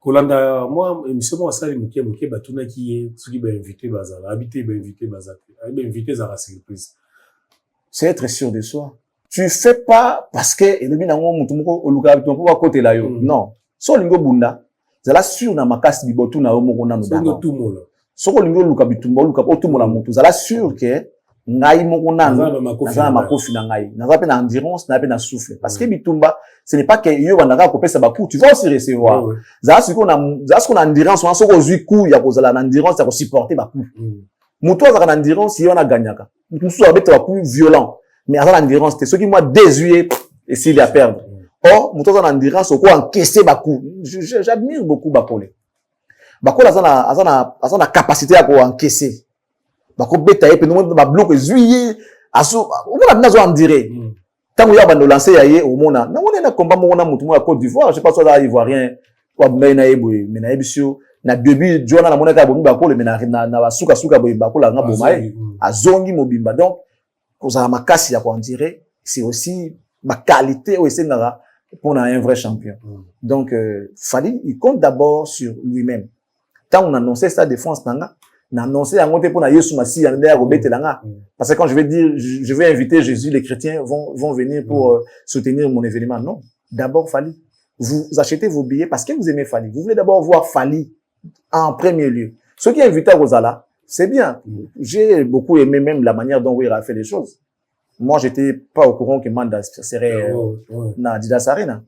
Kolanda, moi, émission, moi, ça, mouké, batuna qui est, ceux qui va inviter Bazala, habiter, inviter Bazala, inviter Zara surprise. C'est être sûr de soi. Tu fais pas parce que non. So lingo bunda, zala sûr na makasi bibotu na omo na ndanga. So lingo luka bitumba luka otumo la mutu, zala sûr que ngai moko nanga na makofi na ngai. Na pe na endurance, na pe na souffle. Parce que bitumba, ce n'est pas que yo bandaka kopesa baku, tu vas aussi recevoir. Zala ce qu'on a endurance, on a soko zui coup ya kozala na endurance ya ko supporter baku. Mutu azaka na endurance yo na gagnaka. Mutu so abeta baku violent. Mais à l'endurance, c'est ce qui m'a désué et s'il y a perdre. Or, mon temps d'endurance, au quoi encaisser Bakou. J'admire beaucoup Bakole. Bakou, a la capacité à encaisser. Bakou, bêta, et puis nous, ma bloc, zuye, on a enduré. Tant qu'on y a lancé, au monde, on a combat, on a monté à Côte d'Ivoire, je sais pas si on a Ivoirien, ou à Menaïbisio, na début, John a la monnaie à Bakole, mais na souka Bakole, à Nabomae, à Zongi Mobimba. Donc, c'est aussi ma qualité pour un vrai champion. Donc, Fali, il compte d'abord sur lui-même. Quand on annonçait sa défense, on a annoncé pour parce que quand je vais dire, je vais inviter Jésus, les chrétiens vont venir pour soutenir mon événement. Non. D'abord, Fali. Vous achetez vos billets parce que vous aimez Fali. Vous voulez d'abord voir Fali en premier lieu. Ceux qui invitent à Rosala, c'est bien. J'ai beaucoup aimé même la manière dont il a fait les choses. Moi, j'étais pas au courant que Manda serait dans Adidas Arena.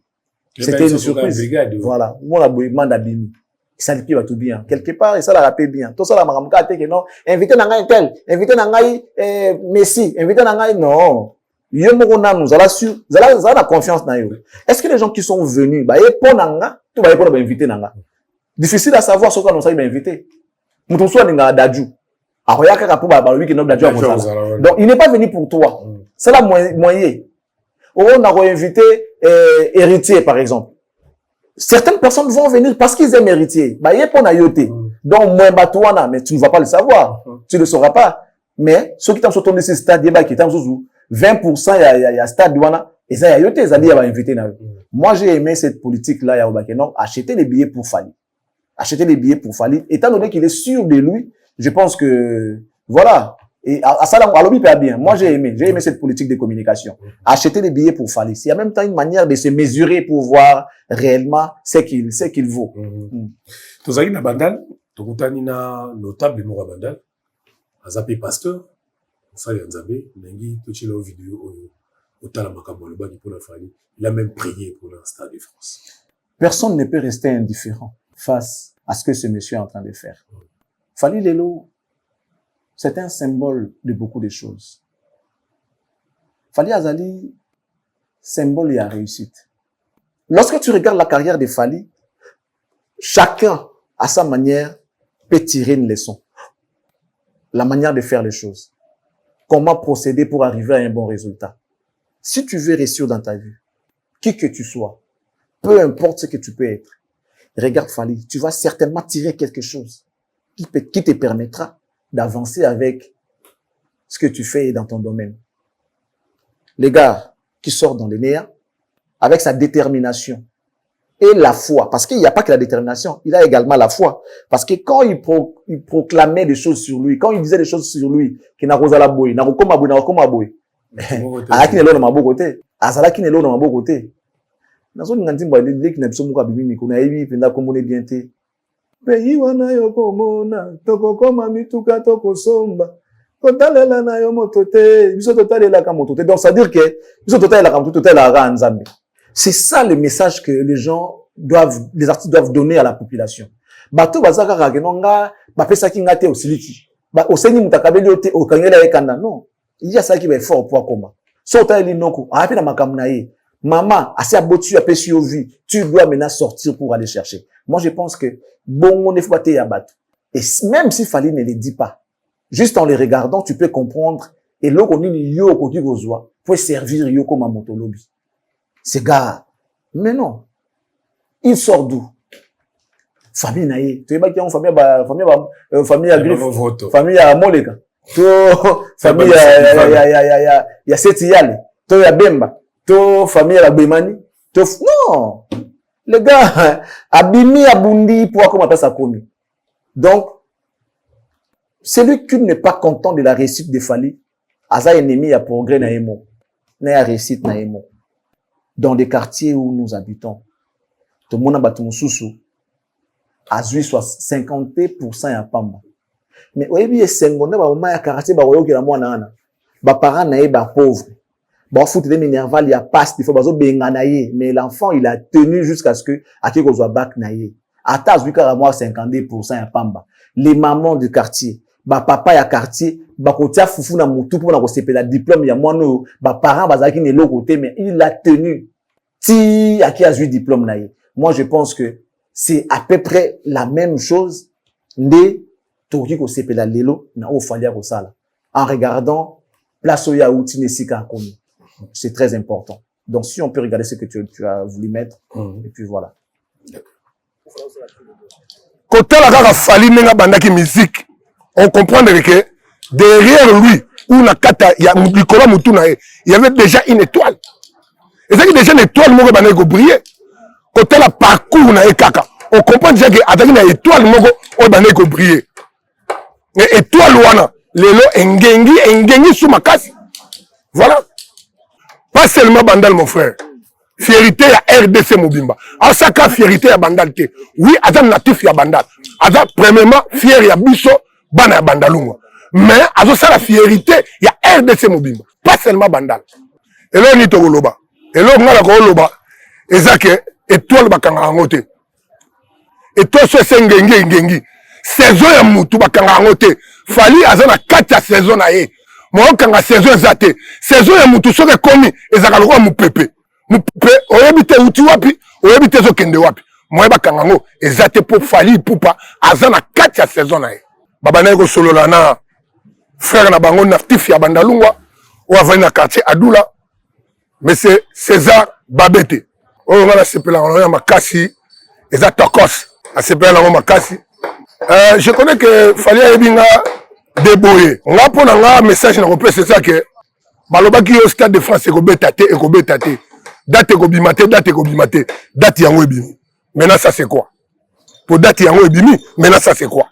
C'était une surprise. Voilà. Moi, la Manda Bimi. Ça lui va tout bien. Quelque part, et ça l'a rappelé bien. Tout ça, la Maramka, que non, invité Nangaï tel, invité Nangaï, Messi, invité Nangaï, non. Yomorona nous, la confiance na yo. Est-ce que les gens qui sont venus, bah, pour Nanga, tout va pour inviter Nanga. Difficile à savoir ce qu'on a invité. Donc, il n'est pas venu pour toi. C'est la moyen. On a invité héritier, par exemple. certaines personnes vont venir parce qu'ils aiment héritier. Bah, y a pas yoté. Donc, moi, batouana, mais tu ne vas pas le savoir. Tu ne le sauras pas. Mais, ceux qui t'ont sauté de ce stade, qui t'ont sous 20%, il y a stade douana, et ça, il y a yoté, ça dit, il va inviter. Moi, j'ai aimé cette politique-là, il y a non, acheter les billets pour Fally. Acheter les billets pour Fally. Étant donné qu'il est sûr de lui, je pense que, voilà. Et à ça, à l'objet pas bien. Moi, j'ai aimé cette politique de communication. Acheter les billets pour Fally. C'est en même temps une manière de se mesurer pour voir réellement ce qu'il vaut. Tous les bandal, tout le notable Moura Bandal, Azapé Pasteur, ça y est, Nzabé, Nengi, tout le vidéo, au Talamakaboua, le bagi pour la Fally, il a même prié pour le Stade de France. Personne ne peut rester indifférent face à ce que ce monsieur est en train de faire. Fally Lelo, c'est un symbole de beaucoup de choses. Fally Azali, symbole et à réussite. Lorsque tu regardes la carrière de Fally, chacun, à sa manière, peut tirer une leçon. La manière de faire les choses. Comment procéder pour arriver à un bon résultat. Si tu veux réussir dans ta vie, qui que tu sois, peu importe ce que tu peux être, regarde Fally, tu vas certainement tirer quelque chose qui te permettra d'avancer avec ce que tu fais dans ton domaine. Les gars qui sortent dans les nerfs, avec sa détermination et la foi, parce qu'il n'y a pas que la détermination, il a également la foi. Parce que quand il proclamait des choses sur lui, quand il disait des choses sur lui, qu'il n'a pas la boy, n'a pas la boy, Azalaki n'est là dans ma beau côté. Azalaki n'est là dans ma beau côté. Dans son ingantimba, il dit qu'il n'a pas besoin de bibini, qu'on a évi, qu'il n'a pas besoin de bien te. Pays wana yoko mona, toko koma mituka toko somba. Kotalela na yo motote, biso totalela ka motote. Donc, ça veut dire que, biso totalela ka motote, totalela ka nzambe. C'est ça le message que les artistes doivent donner à la population. Bato bazaka ragenonga, bapesa ki ngate osiliki. Ba oseni mutakabeli ote okangela ekanda. Non. Il y a ça qui va être fort pour comment. Sota elinoko, api na makamna ye. Maman, assez abotu apesi au vie. Tu dois maintenant sortir pour aller chercher. Moi, je pense que bon, on est fouetté à battre. Et même si Fally ne le dit pas, juste en les regardant, tu peux comprendre. Et là, on dit yo kodi gozwa, peut servir yo comme un motolobi. Ces gars, mais non. Il sort d'où? Famille naïe. Tu es pas qui ont famille à griffe. Famille à moleka. Famille à Setiyale. Tu à Bemba. Tu famille à Bemani. Non. Les gars, abimi abundi pour comment appelle ça commis. Donc, celui qui n'est pas content de la réussite de Fally, Aza ennemi à progrès naïmo. N'a réussite naïmo. Dans des quartiers où nous habitons, tout le monde a battu mon sous-sous. À 50% à Pamba. Mais, oui, bien, c'est un bon, il y a quartier, bah, oui, la moine, bah, parents, naïe, bah, pauvre. Bah, foot, des minerval, il y a passe, il faut, bah, naïe. Mais l'enfant, il a tenu jusqu'à ce que, à qui qu'on soit bac naïe. À tas, oui, car moi, 52% à Pamba. Les mamans du quartier, bah, papa, il y a quartier, bah, kotia, foufou, na moutou, pour na kosepe la diplôme, il y a moi, no, bah, parents, bah, qui n'est l'autre côté, mais il a tenu. Si, à qui a eu diplôme naïe. Moi, je pense que c'est à peu près la même chose de Toki kosepe la lelo, na o falia kosala. En regardant, place au yaouti nesika komi. C'est très important. Donc, si on peut regarder ce que tu as voulu mettre, et puis voilà. Quand la gare Fally nenga bandaki musique, on comprend que derrière lui, où la kata, il y a Nicolas Moutouna, il y avait déjà une étoile. Et c'est déjà une étoile, moi, qui briller. Quand la parcours na ekaka, on comprend déjà que avec une étoile, moi, qui briller. Et étoile, wana, lelo, engengi, sous ma casse. Voilà. Pas seulement Bandal, mon frère. Fierté à RDC Mobimba. À ça, fierté à Bandal. Oui, Azam natif à Bandal. Azam, premièrement, fier à Bisso, Bana à Bandalunga. Mais, à ça, la fierté, il y a RDC Mobimba. Pas seulement Bandal. Et là, on est au Loba. Et là, on a le Loba. Et ça, et toi, le bakanga angote. Et toi, c'est ngengi. Saison ya mutu bakanga angote. Fally, Azam, 4 saisons na ye. Moi, quand la saison est saison ya mutu soke komi, ezaka lokwa mupepe. Mupepe, oyebite uti wapi, oyebite zo kende wapi. Moi, bakangango, ezate pour Fally pupa, azana 4 saison na ye. Baba na ko solo na frère na bango natif ya Bandalungwa, ou avani na quartier Adoula, mais c'est César Babete. On va la sepela, on a makasi, eza tokos asepela nango makasi. Je connais que fali ayebi nga deboye nga mpo na nga message na kopesa eza ke balobaki yo Stade de France ekobeta te date ekobima te date yango ebimi. Maintenant ça c'est quoi? Pour date yango ebimi, maintenant ça c'est quoi?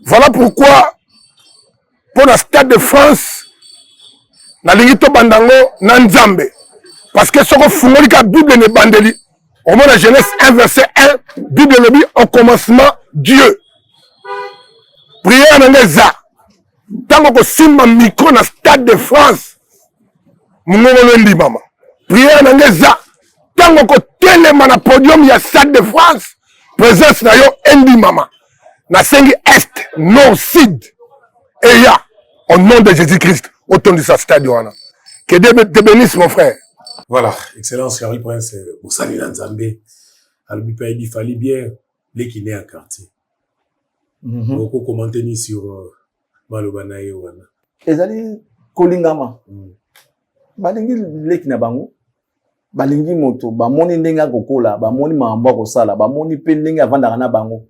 Voilà pourquoi pour la Stade de France nalingi to bandango na Nzambe, parce que soko fungoli ka Bible ne bandeli au moins la Genèse 1 verset 1 Bible le dit au commencement Dieu. Prière na ngeza tango ko simba micro na Stade de France mungolo ndi mama. Prière na ngeza tango ko telema na podium ya Stade de France présence na yo endi mama. Na sengi est nord sud et ya au nom de Jésus-Christ autour de sa stade wana. Que Dieu te bénisse mon frère. Voilà, excellence Charlie Prince Bosali Nzambe. Albi Païdi fallait bien les qui naient en quartier. Beaucoup commenter ni sur Malobana et wana. Ezali kolingama. Balingi leki na bango. Balingi moto, bamoni ndenga kokola, bamoni maamba kosala, bamoni pe ndenga avandaka na bango.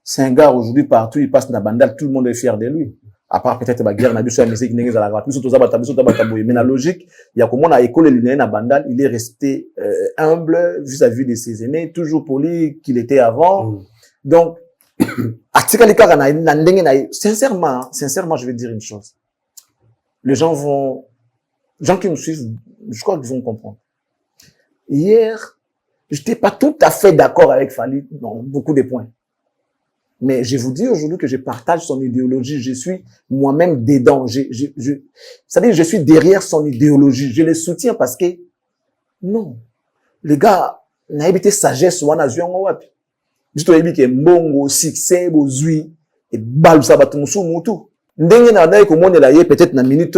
C'est un gars aujourd'hui partout, il passe na bandal, tout le monde est fier de lui. À part peut-être la guerre, na biso ya musique ndenga za la gratuit, surtout za bataboye. Mais la logique, il y a comment na école linéaire na bandal, il est resté humble vis-à-vis de ses aînés, toujours poli qu'il était avant. Donc atika na ndenga na sincèrement, je vais dire une chose. Les gens qui nous suivent, je crois qu'ils vont comprendre. Hier, j'étais pas tout à fait d'accord avec Fally dans beaucoup de points. Mais je vous dis aujourd'hui que je partage son idéologie. Je suis moi-même dedans. C'est-à-dire, je suis derrière son idéologie. Je le soutiens parce que, non. Les gars, n'a évité sagesse, ou n'a joué en wapi. Juste au que mbongo, succès, bozui, et balu sabatumusu mutu. Ndenge na naï comme on est là, peut-être na minute,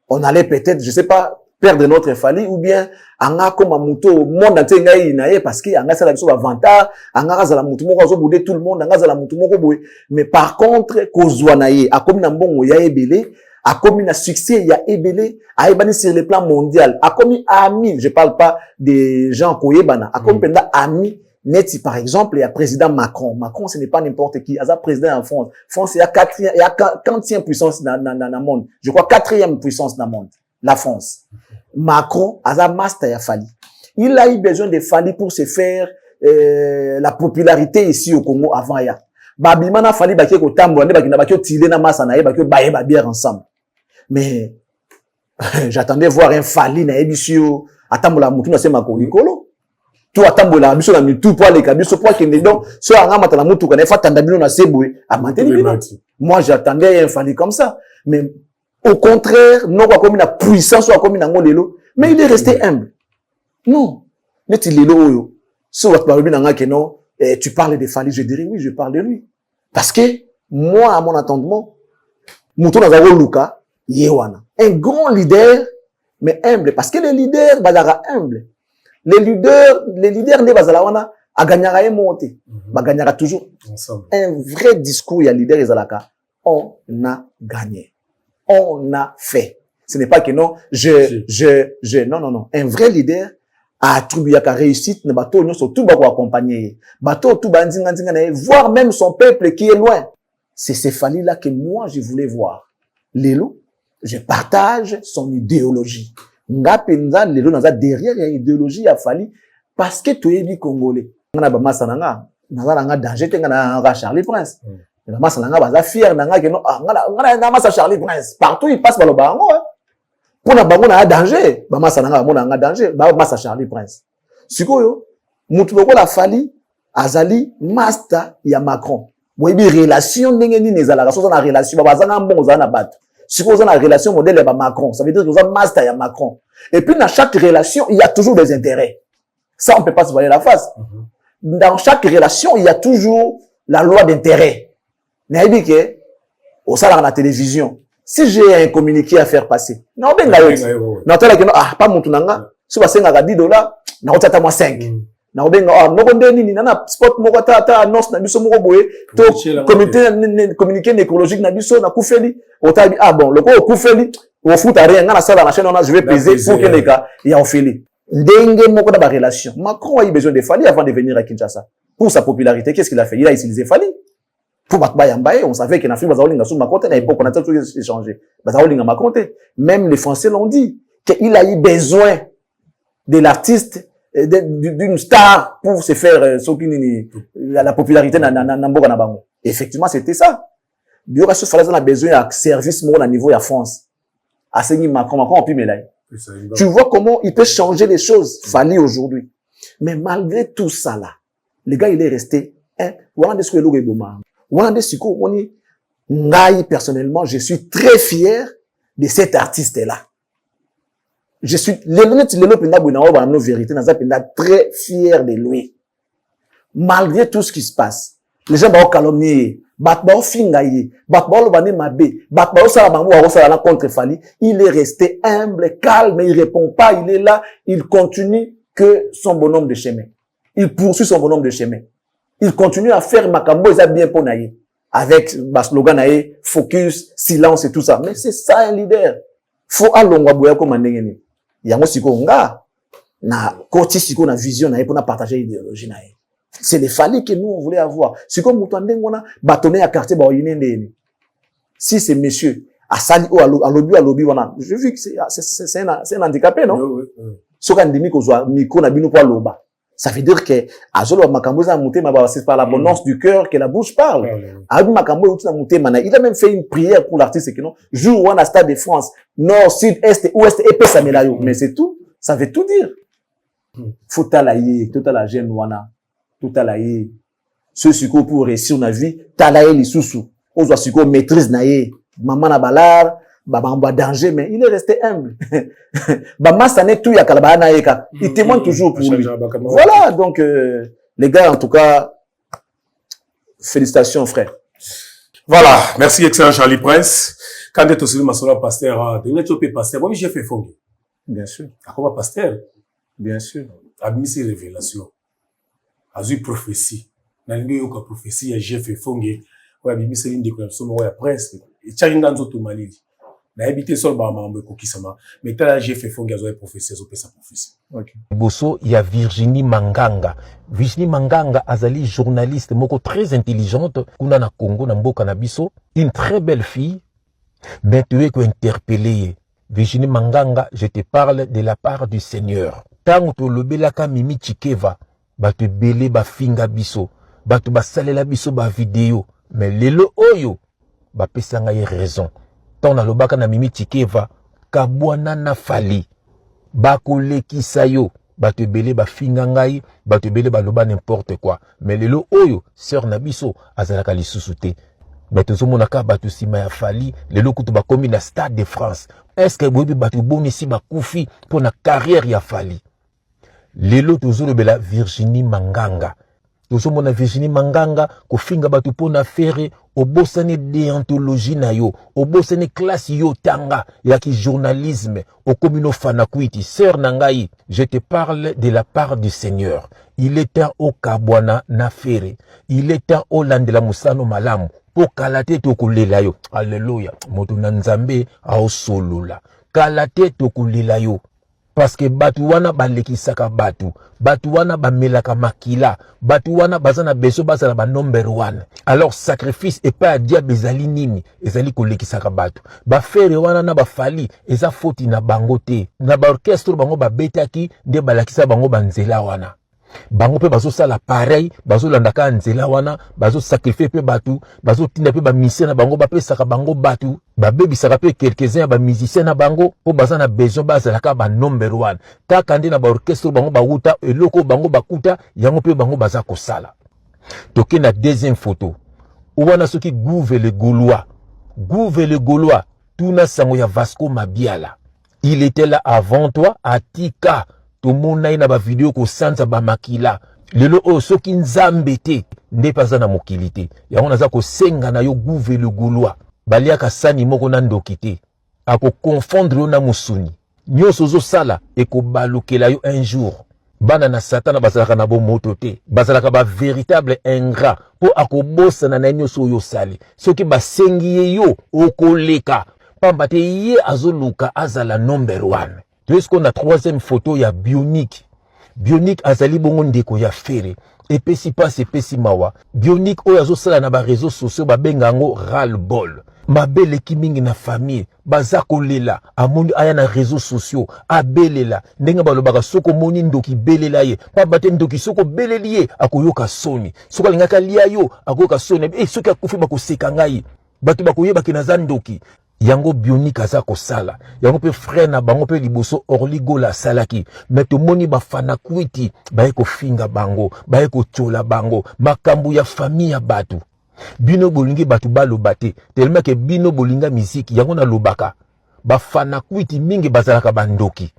on allait peut-être, je sais pas, perdre notre Fally, ou bien, anga comme un muto, monde entier ngai naïe, parce que anga ça la biso avantage, anga za la mutu moko zo bouder tout le monde, anga za la mutu moko boue. Mais par contre, kozwa naïe, a comme na mbongo ya ebele, a comme na succès ya ebele, a ebani sur le plan mondial, a comme ami, je parle pas des gens koyebana, a comme penda ami, neti par exemple, il y a président Macron. Macron, ce n'est pas n'importe qui. Il y a président en France. France, il y a 40e puissance dans le monde. Je crois 4e puissance dans le monde. La France. Macron, a master ya Fally. Il a eu besoin de Fally pour se faire la popularité ici au Congo avant ya. Babimana Fally baki ko tambo ne baki na baki tilé na masa na ye baki baye ba bière ensemble. Mais j'attendais voir un Fally na ebisio atambola mutu na sema ko likolo. Tu atambola biso na mitu po ale kabiso po kende donc so anga matala mutu kana fa tandabino na sebwe a manteni bino. Moi j'attendais un Fally comme ça. Mais au contraire, non quoi comme une puissance ou comme une angolelo, mais il est resté humble. Non. Mais il est là, so what parle bien que non, tu parles de Fally, je dirais oui, je parle de lui. Parce que moi à mon entendement, Mouton Nazaro Luka, Yewana, un grand leader mais humble parce que les leaders bazara humble. Les leaders ne bazala wana a gagnera monter, ba gagnera toujours. Ensemble. Un vrai discours il y a leader ezalaka, on a gagné. On a fait. Ce n'est pas que non, non. Un vrai leader a attribué à réussite, ne bateau, non, surtout, va accompagner. Bateau, tout, voir même son peuple qui est loin. C'est ces Fally-là que moi, je voulais voir. Lélo, je partage son idéologie. Nga penza, Lélo, naza derrière, il y a idéologie à Fally, parce que tu es dit Congolais. Nga ba masananga, naza nga danger, nga Charlie Prince. La masse nanga baza fier nanga que non ngala masse Charlie Prince partout il passe par le bango pour na bango na danger ba masse nanga mona nga danger ba masse Charlie Prince sikoyo mutu lokola Fally azali master ya Macron boyebi relation ndenge nini ezalaka so na relation ba bazanga mbongo za na bato sikoyo za na relation modèle ya ba Macron ça veut dire que za master ya Macron et puis dans chaque relation il y a toujours des intérêts ça on peut pas se voiler la face dans chaque relation il y a toujours la loi d'intérêt. Naïbi que au salaire à la télévision, si j'ai un communiqué à faire passer, non ben là non telle que non pas mon tunanga, si va senga $10, na otata moi 5. Na obenga no konde nini na sport moko ta nos na biso moko boye to communiqué écologique na biso na kufeli otabi bon le ko kufeli au foot à rien na sala na chaîne on a je vais peser pour que les gars il y a ofeli ndenge moko da ba relation. Macron a eu besoin de Fally avant de venir à Kinshasa. Pour sa popularité, qu'est-ce qu'il a fait? Il a utilisé Fali. Pour Batbayambaye, on savait qu'il y a un film Bazaolinga sous Makonte, à l'époque, on a tout échangé. Bazaolinga Makonte. Même les Français l'ont dit, qu'il a eu besoin de l'artiste, d'une star pour se faire la popularité dans effectivement, c'était ça. Il y aura ce fallait besoin d'un service au niveau de la France. À ce Macron, tu vois comment il peut changer les choses, Fali aujourd'hui. Mais malgré tout ça là, le gars, il est resté, personnellement, je suis très fier de cet artiste-là. Je suis, très fier de lui. Malgré tout ce qui se passe. Les gens vont calomnier, contre Fali. Il est resté humble, calme, il répond pas, il est là, il continue que son bonhomme de chemin. Il poursuit son bonhomme de chemin. Il continue à faire Makambo, il a bien pour naïe. Avec le slogan naïe, focus, silence et tout ça. Mais c'est ça un leader. Faut alongwa boya comme un Il y a un nga na koti siko na vision naïe pour na partager l'idéologie naïe. C'est les Fali que nous on voulait avoir. C'est comme mutande ngona bâtonner à quartier ba yinende. Si c'est monsieur à sali ou à lobby wana, je vu que c'est un handicapé non? Oui. Ce qu'on dit qu'on micro na bino pour loba. Ça veut dire que azolo makambo za muté ma c'est par l'abondance du cœur que la bouche parle. Abi makambo uti na muté mana, il a même fait une prière pour l'artiste que non, jour on a Stade de France, nord, sud, est, ouest et pe samelayo, mais c'est tout, ça veut tout dire. Faut talayer, tout à la gêne wana, tout talayer. Ce siko pour réussir na vie, talayer les sous-sous. On doit siko maîtrise naie, maman na balar, baba danger, mais il est resté humble. Bama sané tout ya kalabana eka. Il témoigne toujours pour lui. Voilà, donc les gars, en tout cas, félicitations, frère. Voilà, merci excellent Charlie Prince. Quand tu es aussi le pasteur, tu es pasteur. Moi, j'ai fait fongue. Bien sûr. Comment pasteur? Bien sûr. Admis révélation. Azu prophétie. Nangi yoka prophétie, j'ai fait fongue. Ouais, bibi c'est une déclaration, ouais, presse. Et tcharinga nzoto malili. Na habité sol ba mambe kokisama. Mais t'as j'ai fait fongue azo prophétie, azo pesa prophétie. OK. Bosso, il y a Virginie Manganga. Virginie Manganga azali journaliste moko très intelligente kuna na Congo na mboka na biso, une très belle fille. Mais tu es ko interpellé. Virginie Manganga, je te parle de la part du Seigneur. Tango to lobelaka Mimi Chikeva, ba te belé ba finga biso, ba to ba salela biso ba vidéo. Mais lelo oyo ba pesanga ye raison. Tant na lobaka na Mimi Chikeva kabwana na Fali ba kolekisa yo ba te belé ba finga ngai ba te belé ba loba n'importe quoi. Mais lelo oyo sœur na biso azalaka lisusu te. Mais tout le monde a battu si ma Fali lelo kutu ba komi na Stade de France. Est-ce que bobi batu boni si ba kufi pour na carrière ya Fali? Lelo toujours bela Virginie Manganga. Toujours mon Virginie Manganga ko finga batu pona faire au bosane déontologie na yo, au bosane classe yo tanga ya ki journalisme au communo fanakuiti sœur nangai, je te parle de la part du Seigneur. Il est temps au kabwana na fere. Il est temps au landela musano malamu. Po kalate tokulela yo. Alléluia. Moto na nzambe ao solola. Kalate tokulela yo. Parce que batu wana balekisaka batu. Batu wana bamelaka makila. Batu wana bazana beso bazana ba number 1. Alors sacrifice et pas diable ezali nini. Ezali kolekisaka batu. Ba fere wana na ba Fali eza foti na bango te. Na ba orchestre bango ba betaki nde balakisa bango banzela wana. Bango pe bazo sala pareil, bazo landaka nzela wana, bazo sacrifier pe batu, bazo tinda pe ba musicien na bango ba pe saka bango batu, ba bebi saka pe quelques-uns ba musicien na bango, po bazana besoin bazalaka ba number 1. Kaka nde na ba orchestre bango ba wuta, eloko bango bakuta, yango pe bango baza ko sala. Toke na deuxième photo. Ouwana soki Gouve le Gaulois. Gouve le Gaulois, tuna sango ya Vasco Mabiala. Il était là avant toi à Tika. Tout le monde a ba vidéo ko sanza ba makila. Lelo o soki nzambe te nde paza na mokilité. Ya on aza ko senga na yo Gouve le Gaulois. Baliaka sani moko na ndokité. Ako confondre na musuni. Nyoso zo sala e ko balukela yo un jour. Bana na satana bazalaka na bo moto te. Bazalaka ba véritable ingrat po ako bossa na nyoso yo sali. Soki ba sengi yo okoleka. Pamba te ye azoluka azala number 1. Puisqu'on a troisième photo, il y a Bionic. Bionic azali bongo ndeko ya fere. epesi pasi epesi mawa bionique oyo azosala na bareseau sociaux babenga yango ral bol mabeleki mingi na famille baza kolela amoni aya na réseaux sociaux abelela ndenge balobaka soko omoni ndoki belela ye pamba te ndoki soko obeleli ye akoyoka soni soko alingaka lia yo akoyoka soni soki akufi bakoseka ngai bato bakoyebaki naza ndoki yango bionique aza kosala yango mpe frère na bango mpe liboso orligola asalaki me tomoni bafana kwiti baye kofinga bango baye kotiola bango makambo ya famille ya bato bino bolingi bato baloba te tellement ke bino bolinga miziki yango nalobaka bafana kwiti mingi bazalaka bandoki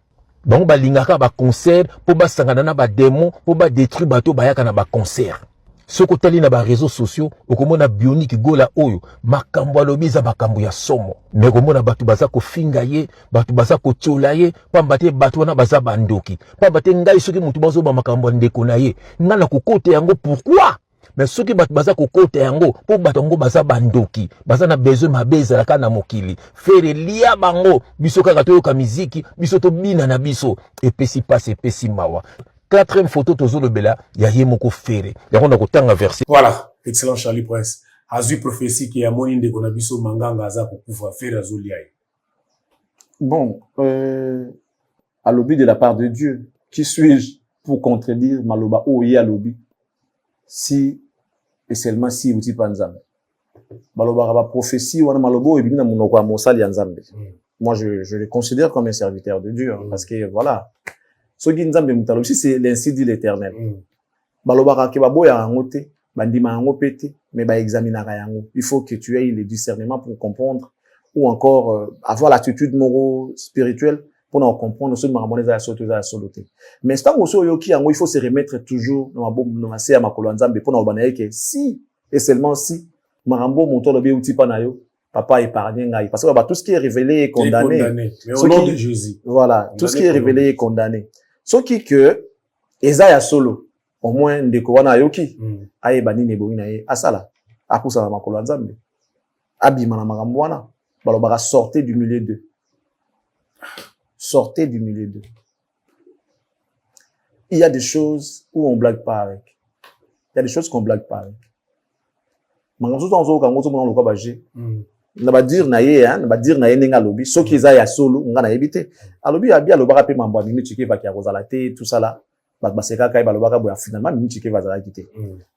bango balingaka baconcert mpo basangana na bademon mpo badétruire bato bayaka na baconcert soko tali na bareseau sociaux okomona bionique gola oyo makambo alobi eza makambo ya somo me okomona bato baza kofinga ye bato baza kotiola ye pamba te bato wana baza bandoki pamba te ngai soki motu bazoba makambo ya ndeko na ye ngai na kokota yango pourquoi mais soki bato baza kokota yango mpo bato yango baza bandoki baza na besoin mabe ezalaka na mokili fere lia bango biso kaka toyoka miziki biso tobina na biso epesi pasi epesi mawa 4e photo tozolobela ya ye moko fere yango na kotanga verset. Voilà, excellent Charlie Prince. Azui prophétie qui a moni ndeko na biso manganga aza kokufa fere azolia ye. Bon, à lobby de la part de Dieu, qui suis-je pour contredire maloba oye à lobby si et seulement si vous dites pas nzambe. Maloba ba prophétie wana malobo et bina monoko ya mosali ya nzambe. Moi je le considère comme un serviteur de Dieu parce que voilà. Soki nzambe mutalo si c'est l'ainsi dit l'Éternel. Baloba ka ba boya ngote, bandima ngopete, mais ba examinera yango. Il faut que tu aies le discernement pour comprendre ou encore avoir l'attitude moro-spirituelle pour nous comprendre ce que à sauter. Mais c'est aussi il faut se remettre toujours dans ma série à ma colonne pour nous banayer que si et seulement si marambo monto le bien outil panayo papa épargne ngai parce que tout ce qui est révélé est condamné. Mais au nom de Jésus. Voilà, tout ce qui est révélé est condamné. Ce qui que Esaïa solo au moins ndeko wana yoki aye banini boina ye asala akusa na makolo nzambe abima na makambo wana balobaka sortez du milieu d'eux. Sortez du milieu d'eux. Il y a des choses où on blague pas avec. Il y a des choses qu'on blague pas avec. Mangamso tonzo kangozo mona loka baje. Na ba dire na ye nenga lobi soki eza ya solo nga na yebite. Alobi abi alobaka pe mambo mimi tike va ki akozala te tout ça là. Baseka kai balobaka boya finalement mimi tike va zala kite.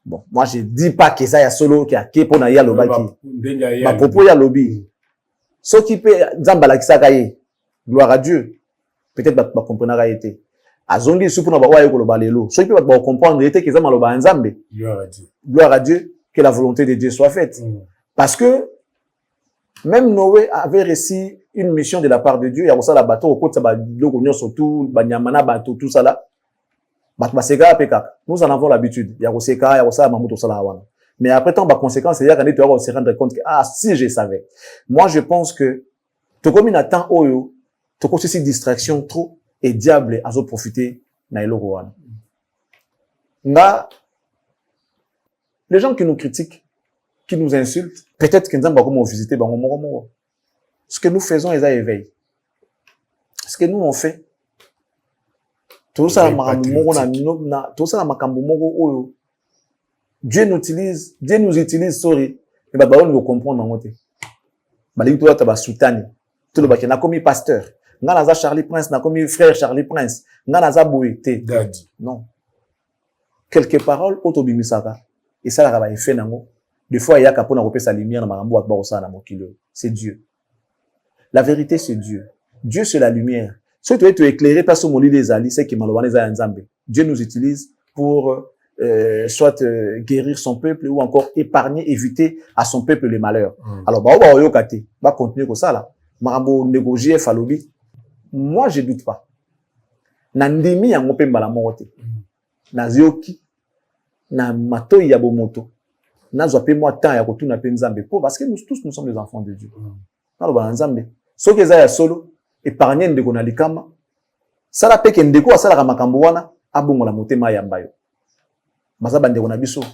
Bon, moi je dis pas que ça ya solo ki a ke pona ya lobaki. Ba propos ya lobi. Soki pe nzamba kisaka ye. Gloire à Dieu. Peut-être ba comprendre été. Azongi su pona ba wa yeko loba lelo. Soki pe ba comprendre été que zama loba nzambe. Gloire à Dieu. Gloire à Dieu, que la volonté de Dieu soit faite. Parce que même Noé avait reçu une mission de la part de Dieu. Il y a aussi la bateau au côté de l'Ogonio surtout, Banyamana bateau tout ça là. Nous en avons l'habitude. Il y a aussi ça, il y a aussi la mamoto salawana. Mais après tant par conséquence, il y a quand tu vas se rendre compte que ah si je savais. Moi je pense que to comme il attend oyo, to comme cette distraction trop et diable a profité na eloko wana. Nga les gens qui nous critiquent, qui nous insultent, peut-être qu'ils n'ont pas comment visiter bango moro. Ce que nous faisons est à éveil. Ce que nous on fait tout ça makambo moko oyo Dieu nous utilise sorry mais ba on nous comprendre en côté balingi to ta ba soutani to le bakena comme pasteur nga naza Charlie Prince na comme frère Charlie Prince nga naza boité non quelques paroles autobimisaka et ça la ba effet nango des fois il y a kapona ko pesa lumière na makambo akba ko na mokilo c'est Dieu. La vérité c'est Dieu. Dieu c'est la lumière. Si tu es éclairé par ce moli des alliés, c'est qui malheureusement nzambe. Dieu nous utilise pour soit guérir son peuple ou encore épargner, éviter à son peuple les malheurs. Alors va continuer comme ça là. Marambo négocier falobi. Moi je doute pas. Nandimi ya ngope mbala mote. Na zioki na mato ya bomoto. Na zo pe moi temps ya kotuna pe nzambe parce que nous tous nous sommes les enfants de Dieu. Na lo ba nzambe. Soki eza ya solo épargner ndeko na likama sala peke ndeko asala makambo wana abongola motema ya mbayo bazaba ndeko na biso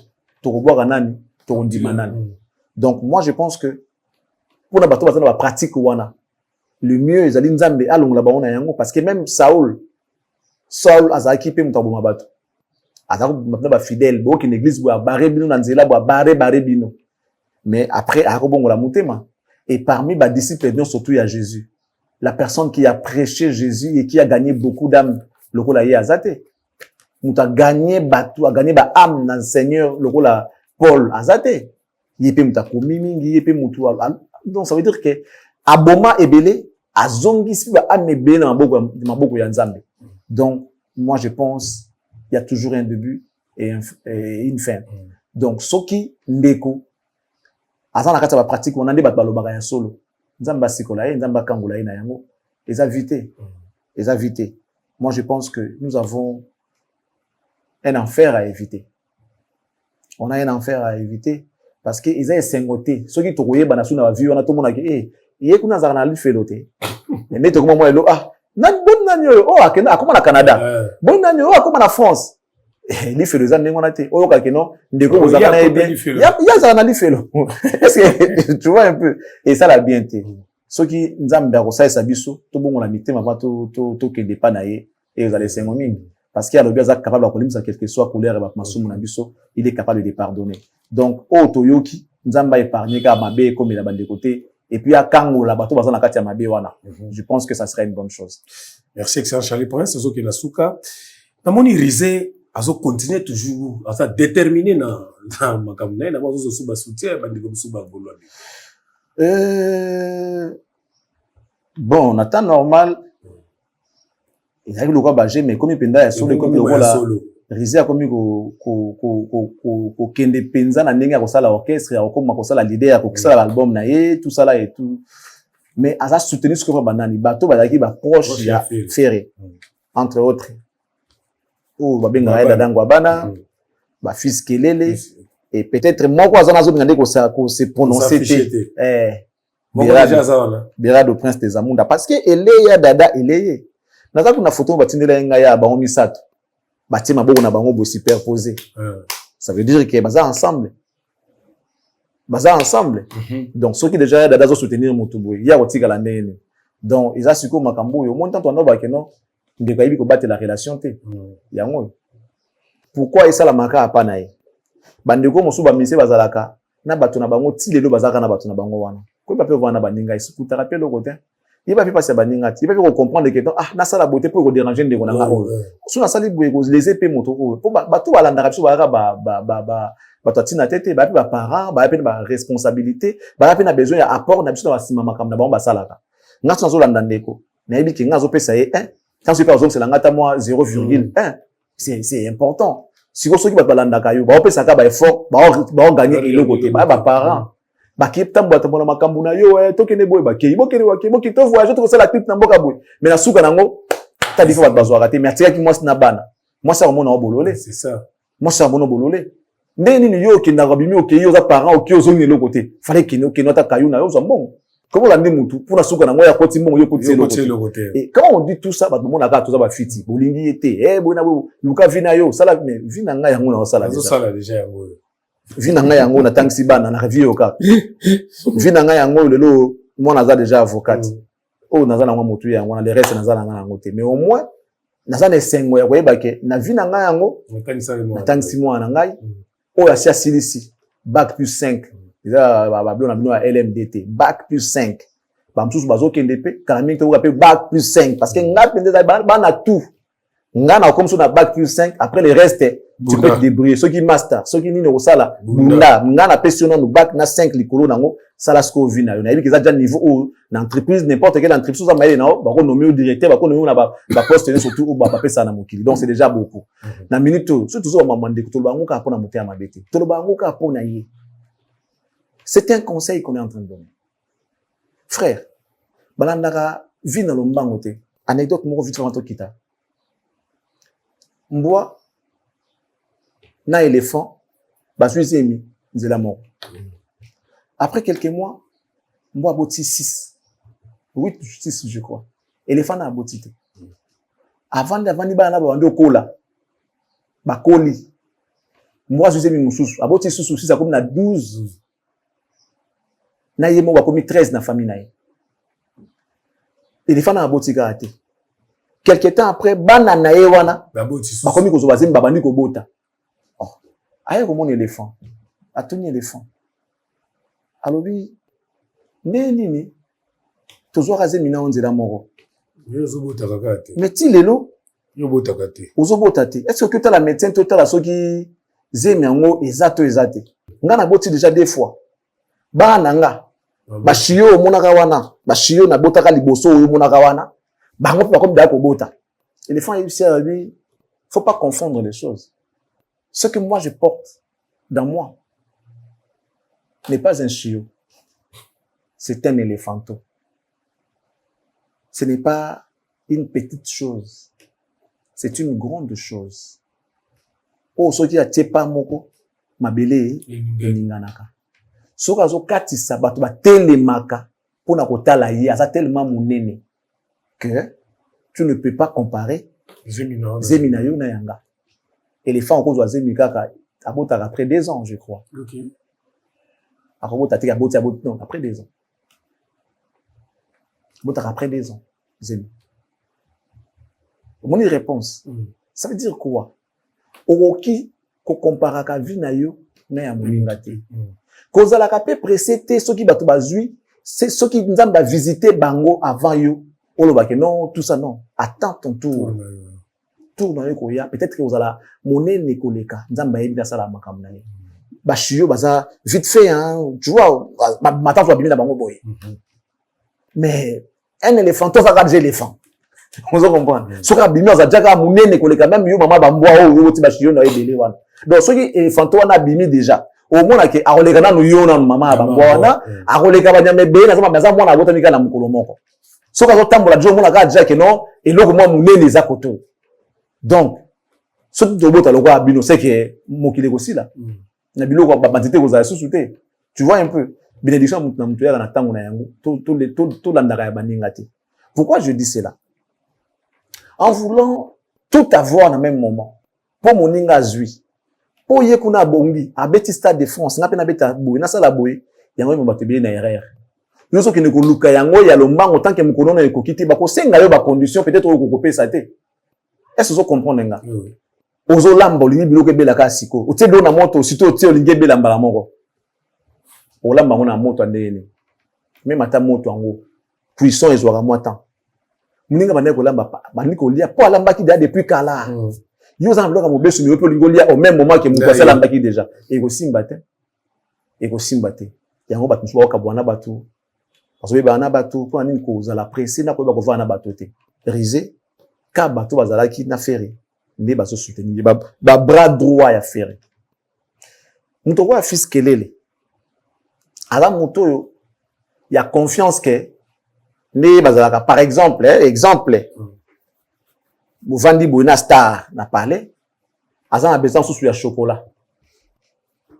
tokobwaka nani tokondima nani. Donc moi je pense que pour na bato bazana ba pratique wana le mieux ezali nzambe alongola baona yango parce que même Saul azaki pe mutaboma bato maintenant ba fidèle bo ki l'église bo barré bino na nzela bo barré bino mais après a rebongo la mutema et parmi ba disciples bien surtout il y a Jésus, la personne qui a prêché Jésus et qui a gagné beaucoup d'âmes lokola ye azate muta gagné batou a gagné ba âme dans le Seigneur lokola Paul azate yepe muta komimingi yepe mutu donc ça veut dire que aboma ebele azongisi ba âme ebele na maboko ya Nzambe. Donc moi je pense il y a toujours un début et une fin. Donc soki ndeko azana kati ba pratique on ande ba balobaka ya solo Nzamba sikola ye Nzamba kangola ye na yango eza vite. Moi je pense que nous avons un enfer à éviter. On a un enfer à éviter parce que ils ont sengoté soki tokoye bana suna ba vie on a tout mona ke ye kuna za na lifelote mais to comment moi elo na bon nani oh akena akoma na Canada bon nani oh akoma na France lifelo za ndengona te oyo ka keno ndeko ozaka na bien ya za na lifelo est-ce que tu vois un peu et ça la bien te soki Nzambe akosaisa biso to bongo na mitema ba to kende pa na ye et vous allez sengo mingi parce qu'il y a le bien capable de kolimisa quelque soit couleur ba masumu na biso il est capable de pardonner. Donc otoyoki Nzamba épargner ka mabe comme la bande de côté et puis à kango la bateau bazana kati ya mabe wana. Je pense que ça serait une bonne chose. Merci excellent Charlie Prince zo ki na suka na moni risé azo continuer toujours à déterminer na makamna na bazo suba soutien bande ko suba golwa. Bon, en temps normal il a eu le quoi bagé mais comme il penda sur le comme le voilà risé a comme ko kende penza na ndenge ko sala orchestre ya ko ma sala l'idée ya ko sala l'album na ye tout ça là et tout mais à ça soutenir ce que va banani bateau bazaki ba proche ya ferré entre autres ou ba benga ya dadangwa bana ba fils kelele et peut-être moko azana zo ngande ko se prononcer Berado Prince des Amunda parce que eleya dada eleye naza kuna photo batindela nga ya bango misato batima boko na bango bo superposé ça veut dire que baza ensemble donc ceux qui déjà dada zo soutenir motubo ya kotika la ndene donc ils a siko makambo yo montant to ndoba keno ndeko yibi ko battre la relation te yango pourquoi isa la maka apana ye bandeko mosuba mise bazalaka na bato na bango ti lelo bazaka na bato na bango wana ko ba pe wana baninga isu ta rappel au côté il va pas passer baninga il va pas comprendre que na sala beauté pour déranger ndeko na ngao so na sali boye ko les épées moto ko bato balanda biso ba bato tina tete ba ba parents ba pe ba responsabilité ba pe na besoin ya apport na biso na basima makam na bango basalaka ngaso zo landa ndeko na yebi ki ngazo pesa ye quand c'est par exemple c'est la ngata moi 0,1 c'est important si vous soki ba balanda kayo ba pesa ka ba effort ba gagner elo côté ba parents ba kipta mbata bona makambu na yo tokene boy ba kei bokene wa kei bokito voyage to sala clip na mboka boy mais na suka nango ta difa ba bazwa raté mais atika ki moi na bana moi ça mona bololé c'est ça moi ça mona bololé ndeni ni yo ki na rabimi o kei yo za parents o kei zo ngelo côté fallait que no ta kayo na yo za mbongo comment la mutu pour na suka nango ya koti mbongo yo koti le côté et quand on dit tout ça ba mona ka to za ba fiti bolingi été bona bo luka vina yo sala mais vina nga yango na sala déjà yango vina nga yango na tangsi bana na review yoka vina nga yango lelo moi naza déjà avocate o naza na motu yango na le reste naza na yango te mais au moins naza na sengo ya koyeba ke na vina nga yango na tangsi moi na ngai o ya sia silisi bac plus 5 eza ba blo na bino ya LMDT bac plus 5 ba msusu bazo kende pe kalaming to ka pe bac plus 5 parce que nga pendeza ba na tout nga na comme ça na bac plus 5 après le reste tu peux te débrouiller ceux qui master ceux qui ni no sala bunda nga na pessionno no bac na 5 likolo nango sala sko vina yo na yebi que ça déjà niveau ou na entreprise n'importe quelle entreprise ça maile na ba ko nommer au directeur ba ko nommer na ba poste surtout ou ba pesa na mokili donc c'est déjà beaucoup na minute surtout so maman de to bango ka pona moté ma bête to bango ka pona ye c'est un conseil qu'on est en train de donner frère balandaka vina lo mbango te anecdote moko vite avant to kita mbwa na éléphant basuizi emi nzela moko après quelques mois mbwa boti 6 je crois éléphant na boti te avant ni bana ba bando kola bakoli mbwa suizi emi mususu aboti susu 6 akomi na 12 na yemo bakomi 13 na famille na ye éléphant na boti ka te quelque temps après bana na ye wana bakomi kozoba zembe babandi kobota. Oh aye komona éléphant atuni éléphant alobi nini tozwaka zemi na onzela moko mais ti lelo ozobota te. Est-ce que tu as la médecin total soki zemi yango ezato ezate nga na boti déjà deux fois bana nga bashiyo monaka wana bashiyo na botaka liboso oyo monaka wana bango pa comme dako bota. Éléphant il à lui, faut pas confondre les choses. Ce que moi je porte dans moi n'est pas un chiot, c'est un éléphanto. Ce n'est pas une petite chose, c'est une grande chose. Oh, ce qui a pas moko mabele eninganaka. Soka zo katisa bato ba telemaka pona kotala ye asa tellement monene que tu ne peux pas comparer Zemina yo na yanga. Éléphant au cause Zemi kaka abota après 2 ans je crois. OK. Abota te abota non après 2 ans. Abota après 2 ans Zemi. Mon réponse. Ça veut dire quoi? Oki ko compara ka vie na yo na ya moninga te. Kozala ka pe précéder ceux qui bato bazui, c'est ceux qui nzamba visiter bango avant yo. Olobake non tout ça non. Attends ton tour. Tour na yo koya peut-être que ozala monene koleka nzamba yebi na sala makamna ye. Ba chiyo baza vite fait hein, tu vois matin tu vas bango boy. Mais un éléphant toi ça regarde éléphant. On se comprend. Soka bimi za jaka monene koleka même yo mama bambwa o yo ti ba chiyo na ebele wana. Donc soki éléphant toi na bimi déjà au mona ke akoleka na no yo na mama bambwa wana akoleka banyame be na za mwana bota mika na mukolo moko. Soka zo tambola jo mona ka déjà que non eloko mo monene za koto. Donc ce que tu bota loko abino c'est que mokile kosi là. Na biloko ba bandité ko za susute. Tu vois un peu bénédiction na mutu ya na tango na yango tout landaka ya baninga te. Pourquoi je dis cela? En voulant tout avoir dans le même moment. Pour mon ninga zui. Pour y kuna bongi, à Betty Stade de France, n'a pas beta boui, n'a sala boui, yango mo batebé na erreur. Nous sommes qui ne koluka yango ya lombango tant que mukono na ekokiti ba ko senga yo ba condition peut-être ko kopé ça té. Est-ce que vous comprenez nga? Oui. Ozo lambo lingi biloko bela ka siko. O te do na moto sito o te o lingi bela mbala moko. O lamba ngona moto andeni. Même ata moto ango. Puissant ezwaka moi temps. Muninga bande ko lamba bandi ko lia po lamba ki depuis kala. Yo za bloka mo besu ni po lingo lia au même moment que mo ko lamba ki déjà. E ko simbate. E ko simbate. Yango batu so ka bwana batu. Parce que bana batu po nini ko za la presser na ko ba ko va na batu te. Risé ka batu bazala ki na ferry. Nde baso soutenir ba bras droit ya ferry. Muto ko fils kelele. Ala moto yo ya confiance que ne bazalaka par exemple Bovandi Boina Star n'a parlé azan a besoin sous ya chocolat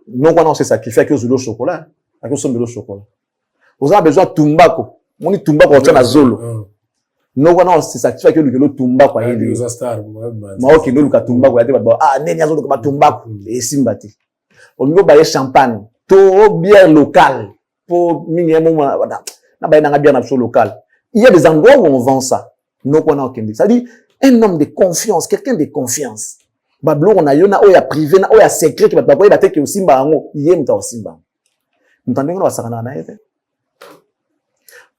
non quand on se sacrifie que zolo chocolat à que somme de chocolat vous avez besoin tumbako moni tumbako tena na zolo non quand on se sacrifie que le tumbako ya ele star ma ok no ka tumbako ya te ba ah neni azolo ka tumbako et simbati on go baye champagne to bière locale pour mingi moment na baye na bière na local. Il y a des endroits où on vend ça. Non, on a aucun. Ça dit, un homme de confiance, quelqu'un de confiance. Bablo, on a yona, o ya privé, o ya secret, qui va pas y que aussi mbango, yem ta aussi mbango. M'entendez qu'on va s'arranger na yete.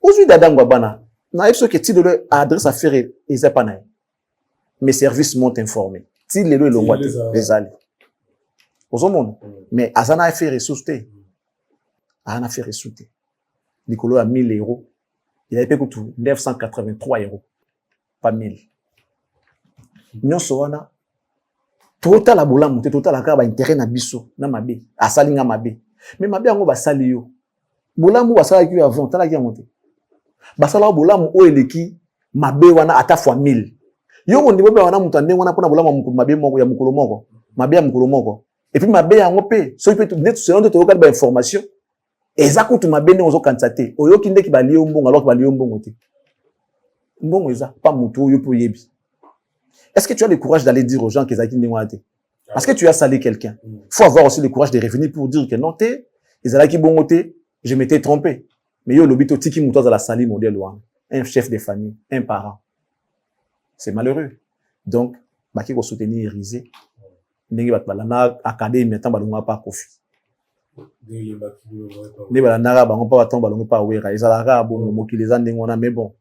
Aujourd'hui, d'adam bana, na yep ce que ti de leur adresse à faire et c'est pas na. Mes services m'ont informé. Ti le lo ngwate, les ali. Ozo monde. Mais azana fait ressourcer. Azana fait ressourcer. Nicolo a 1000 euros. Il avait payé 983 euros. Pas 1000. Nous sommes total à boulamu, total à kaba intérêt na biso, na mabe, à salinga mabe. Mais mabe ango ba sali yo. Boulamu ba sala ki avant, tala ki monté. Ba sala boulamu o eleki mabe wana ata fois 1000. Yo mo ndibo wana mutande wana pona boulamu mabe moko ya mukolo moko. Mabe ya mukolo moko. Et puis mabe yango pe, so peut net selon de to ba information. Eza kutu mabene ozo kantate oyo kinde ki bali mbongo alors que bali mbongo te mbongo eza pas mutu yo po yebi. Est-ce que tu as le courage d'aller dire aux gens qu'ils aki ndengwa te parce que tu as salé quelqu'un. Faut avoir aussi le courage de revenir pour dire que non te ezala ki bongo te je m'étais trompé mais yo lobito tiki mutu za la sali modèle wana un chef de famille un parent C'est malheureux. Donc, baki ko soutenir Rizé. Ndenge bat balana académie tant balonga pas Kofi. Ne balana bango pas tant balonga pas Wera. Ezalaka bon mokili za ndenge wana mais bon.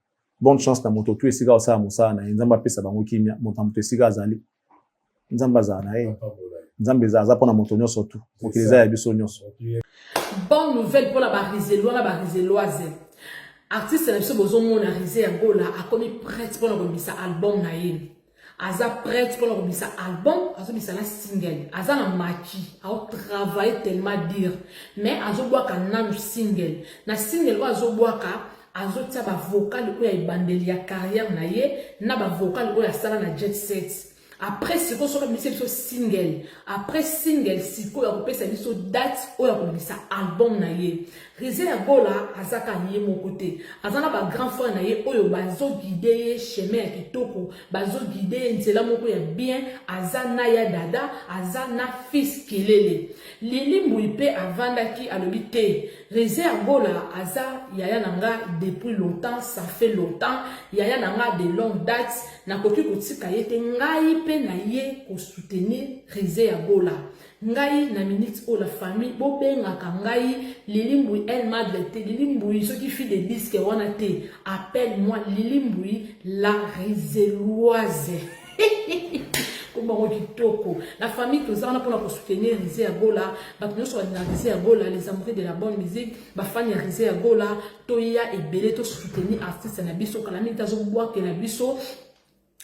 Bonne chance na moto tu esika osala musala na nzamba pesa bango kimia moto esika azali. Nzamba za na ye. Nzambe za pona moto nyonso tu. Mokili za ya biso nyonso. Bonne nouvelle pour la barizeloise. Artiste na biso bozo mona Rizé Angola a commis prête pour la album na ye. Aza prête pour la album, azo bisa la single. Aza na maki, a travaillé tellement dire. Mais azo boaka na single. Na single wa azo boaka azo tia ba vocal ko ya ibandeli ya carrière na ye, na ba vocal ko ya sala na jet set. Après siko so komisa biso single, après single siko ya kopesa biso date o ya komisa album na ye. Rizé Angola azaka nié mon côté. Azana ba grand frère na ye oyo bazo guider chemin ya kitoko, bazo guider nzela moko ya bien, azana ya dada, azana fils kelele. Lili Mouipe avandaki alobite. Rizé Angola aza yaya nanga depuis longtemps, ça fait longtemps, yaya nanga de longue date, na koki kotika yete ngai pe na ye ko soutenir Rizé Angola. Ngai na minute o la famille bobenga kangai Lili Mbui elle m'a traité Lili Mbui ce qui fait des disques wana te appelle-moi Lili Mbui la Rizeloise. La famille que nous avons pour soutenir Rizé Angola, Rizé Angola, les amoureux de la bonne musique, fans de Rizé Angola, Toya et Belé, to soutenir artistes na biso, Kalami tazo bois que na biso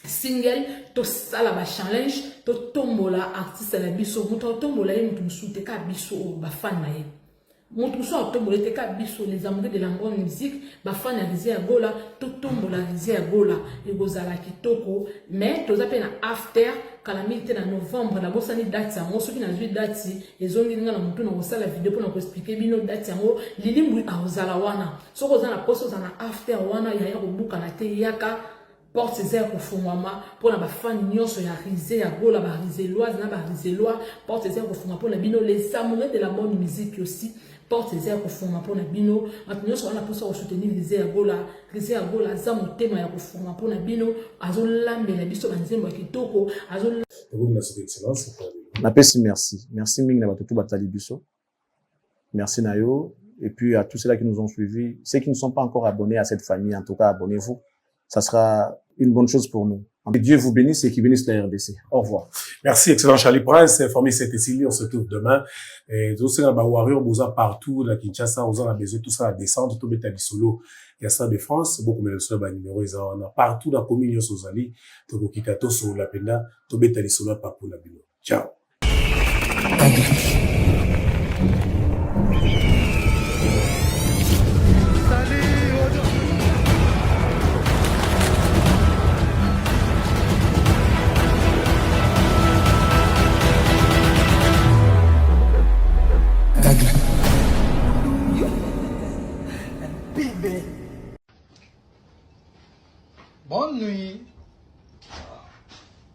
single, to sala ba challenge, to tombola artiste na biso, muto tombola ye mutu soute ka biso ba fan na ye. Mutu so tombola te ka biso les amoureux de la bonne musique, ba fan na Rizé Angola, to tombola Rizé Angola, e gozala kitoko, mais to zape na after Kalami te na novembre na bosani date yango soki na zwi date ezongi nga na mutu na osala video pour na expliquer bino date yango Lili Mbui azala wana soko za na posto za na after wana ya kobuka na te yaka porte zère kofungwama pour na ba fan nyonso ya Rizé Angola ba Rizeloise na ba Rizelois porte zère kofungwa pour na bino les amoureux de la bonne musique aussi porte zère kofungwa pour na bino nyonso wana pour ça soutenir Rizé Angola za motema ya kofungwa pour na bino azolambela biso banzembo ya kitoko Merci Ming na batutu batali biso. Merci Nayo. Et puis à tous ceux-là qui nous ont suivis, ceux qui ne sont pas encore abonnés à cette famille, en tout cas abonnez-vous. Ça sera une bonne chose pour nous. Que Dieu vous bénisse et qu'il bénisse la RDC. Au revoir. Merci, excellent Charlie Prince. Famille Saint-Cécilie, on se retrouve demain. Et tous ces warriors, boza partout, la Kinshasa, on a besoin tout ça à descendre, tout bêta solo. Il y a ça de France, beaucoup de choses, numéro, on a partout la commune, Sozali, tout kitato, sur la penda, tout bêta solo, pas pour la bilo. Ciao.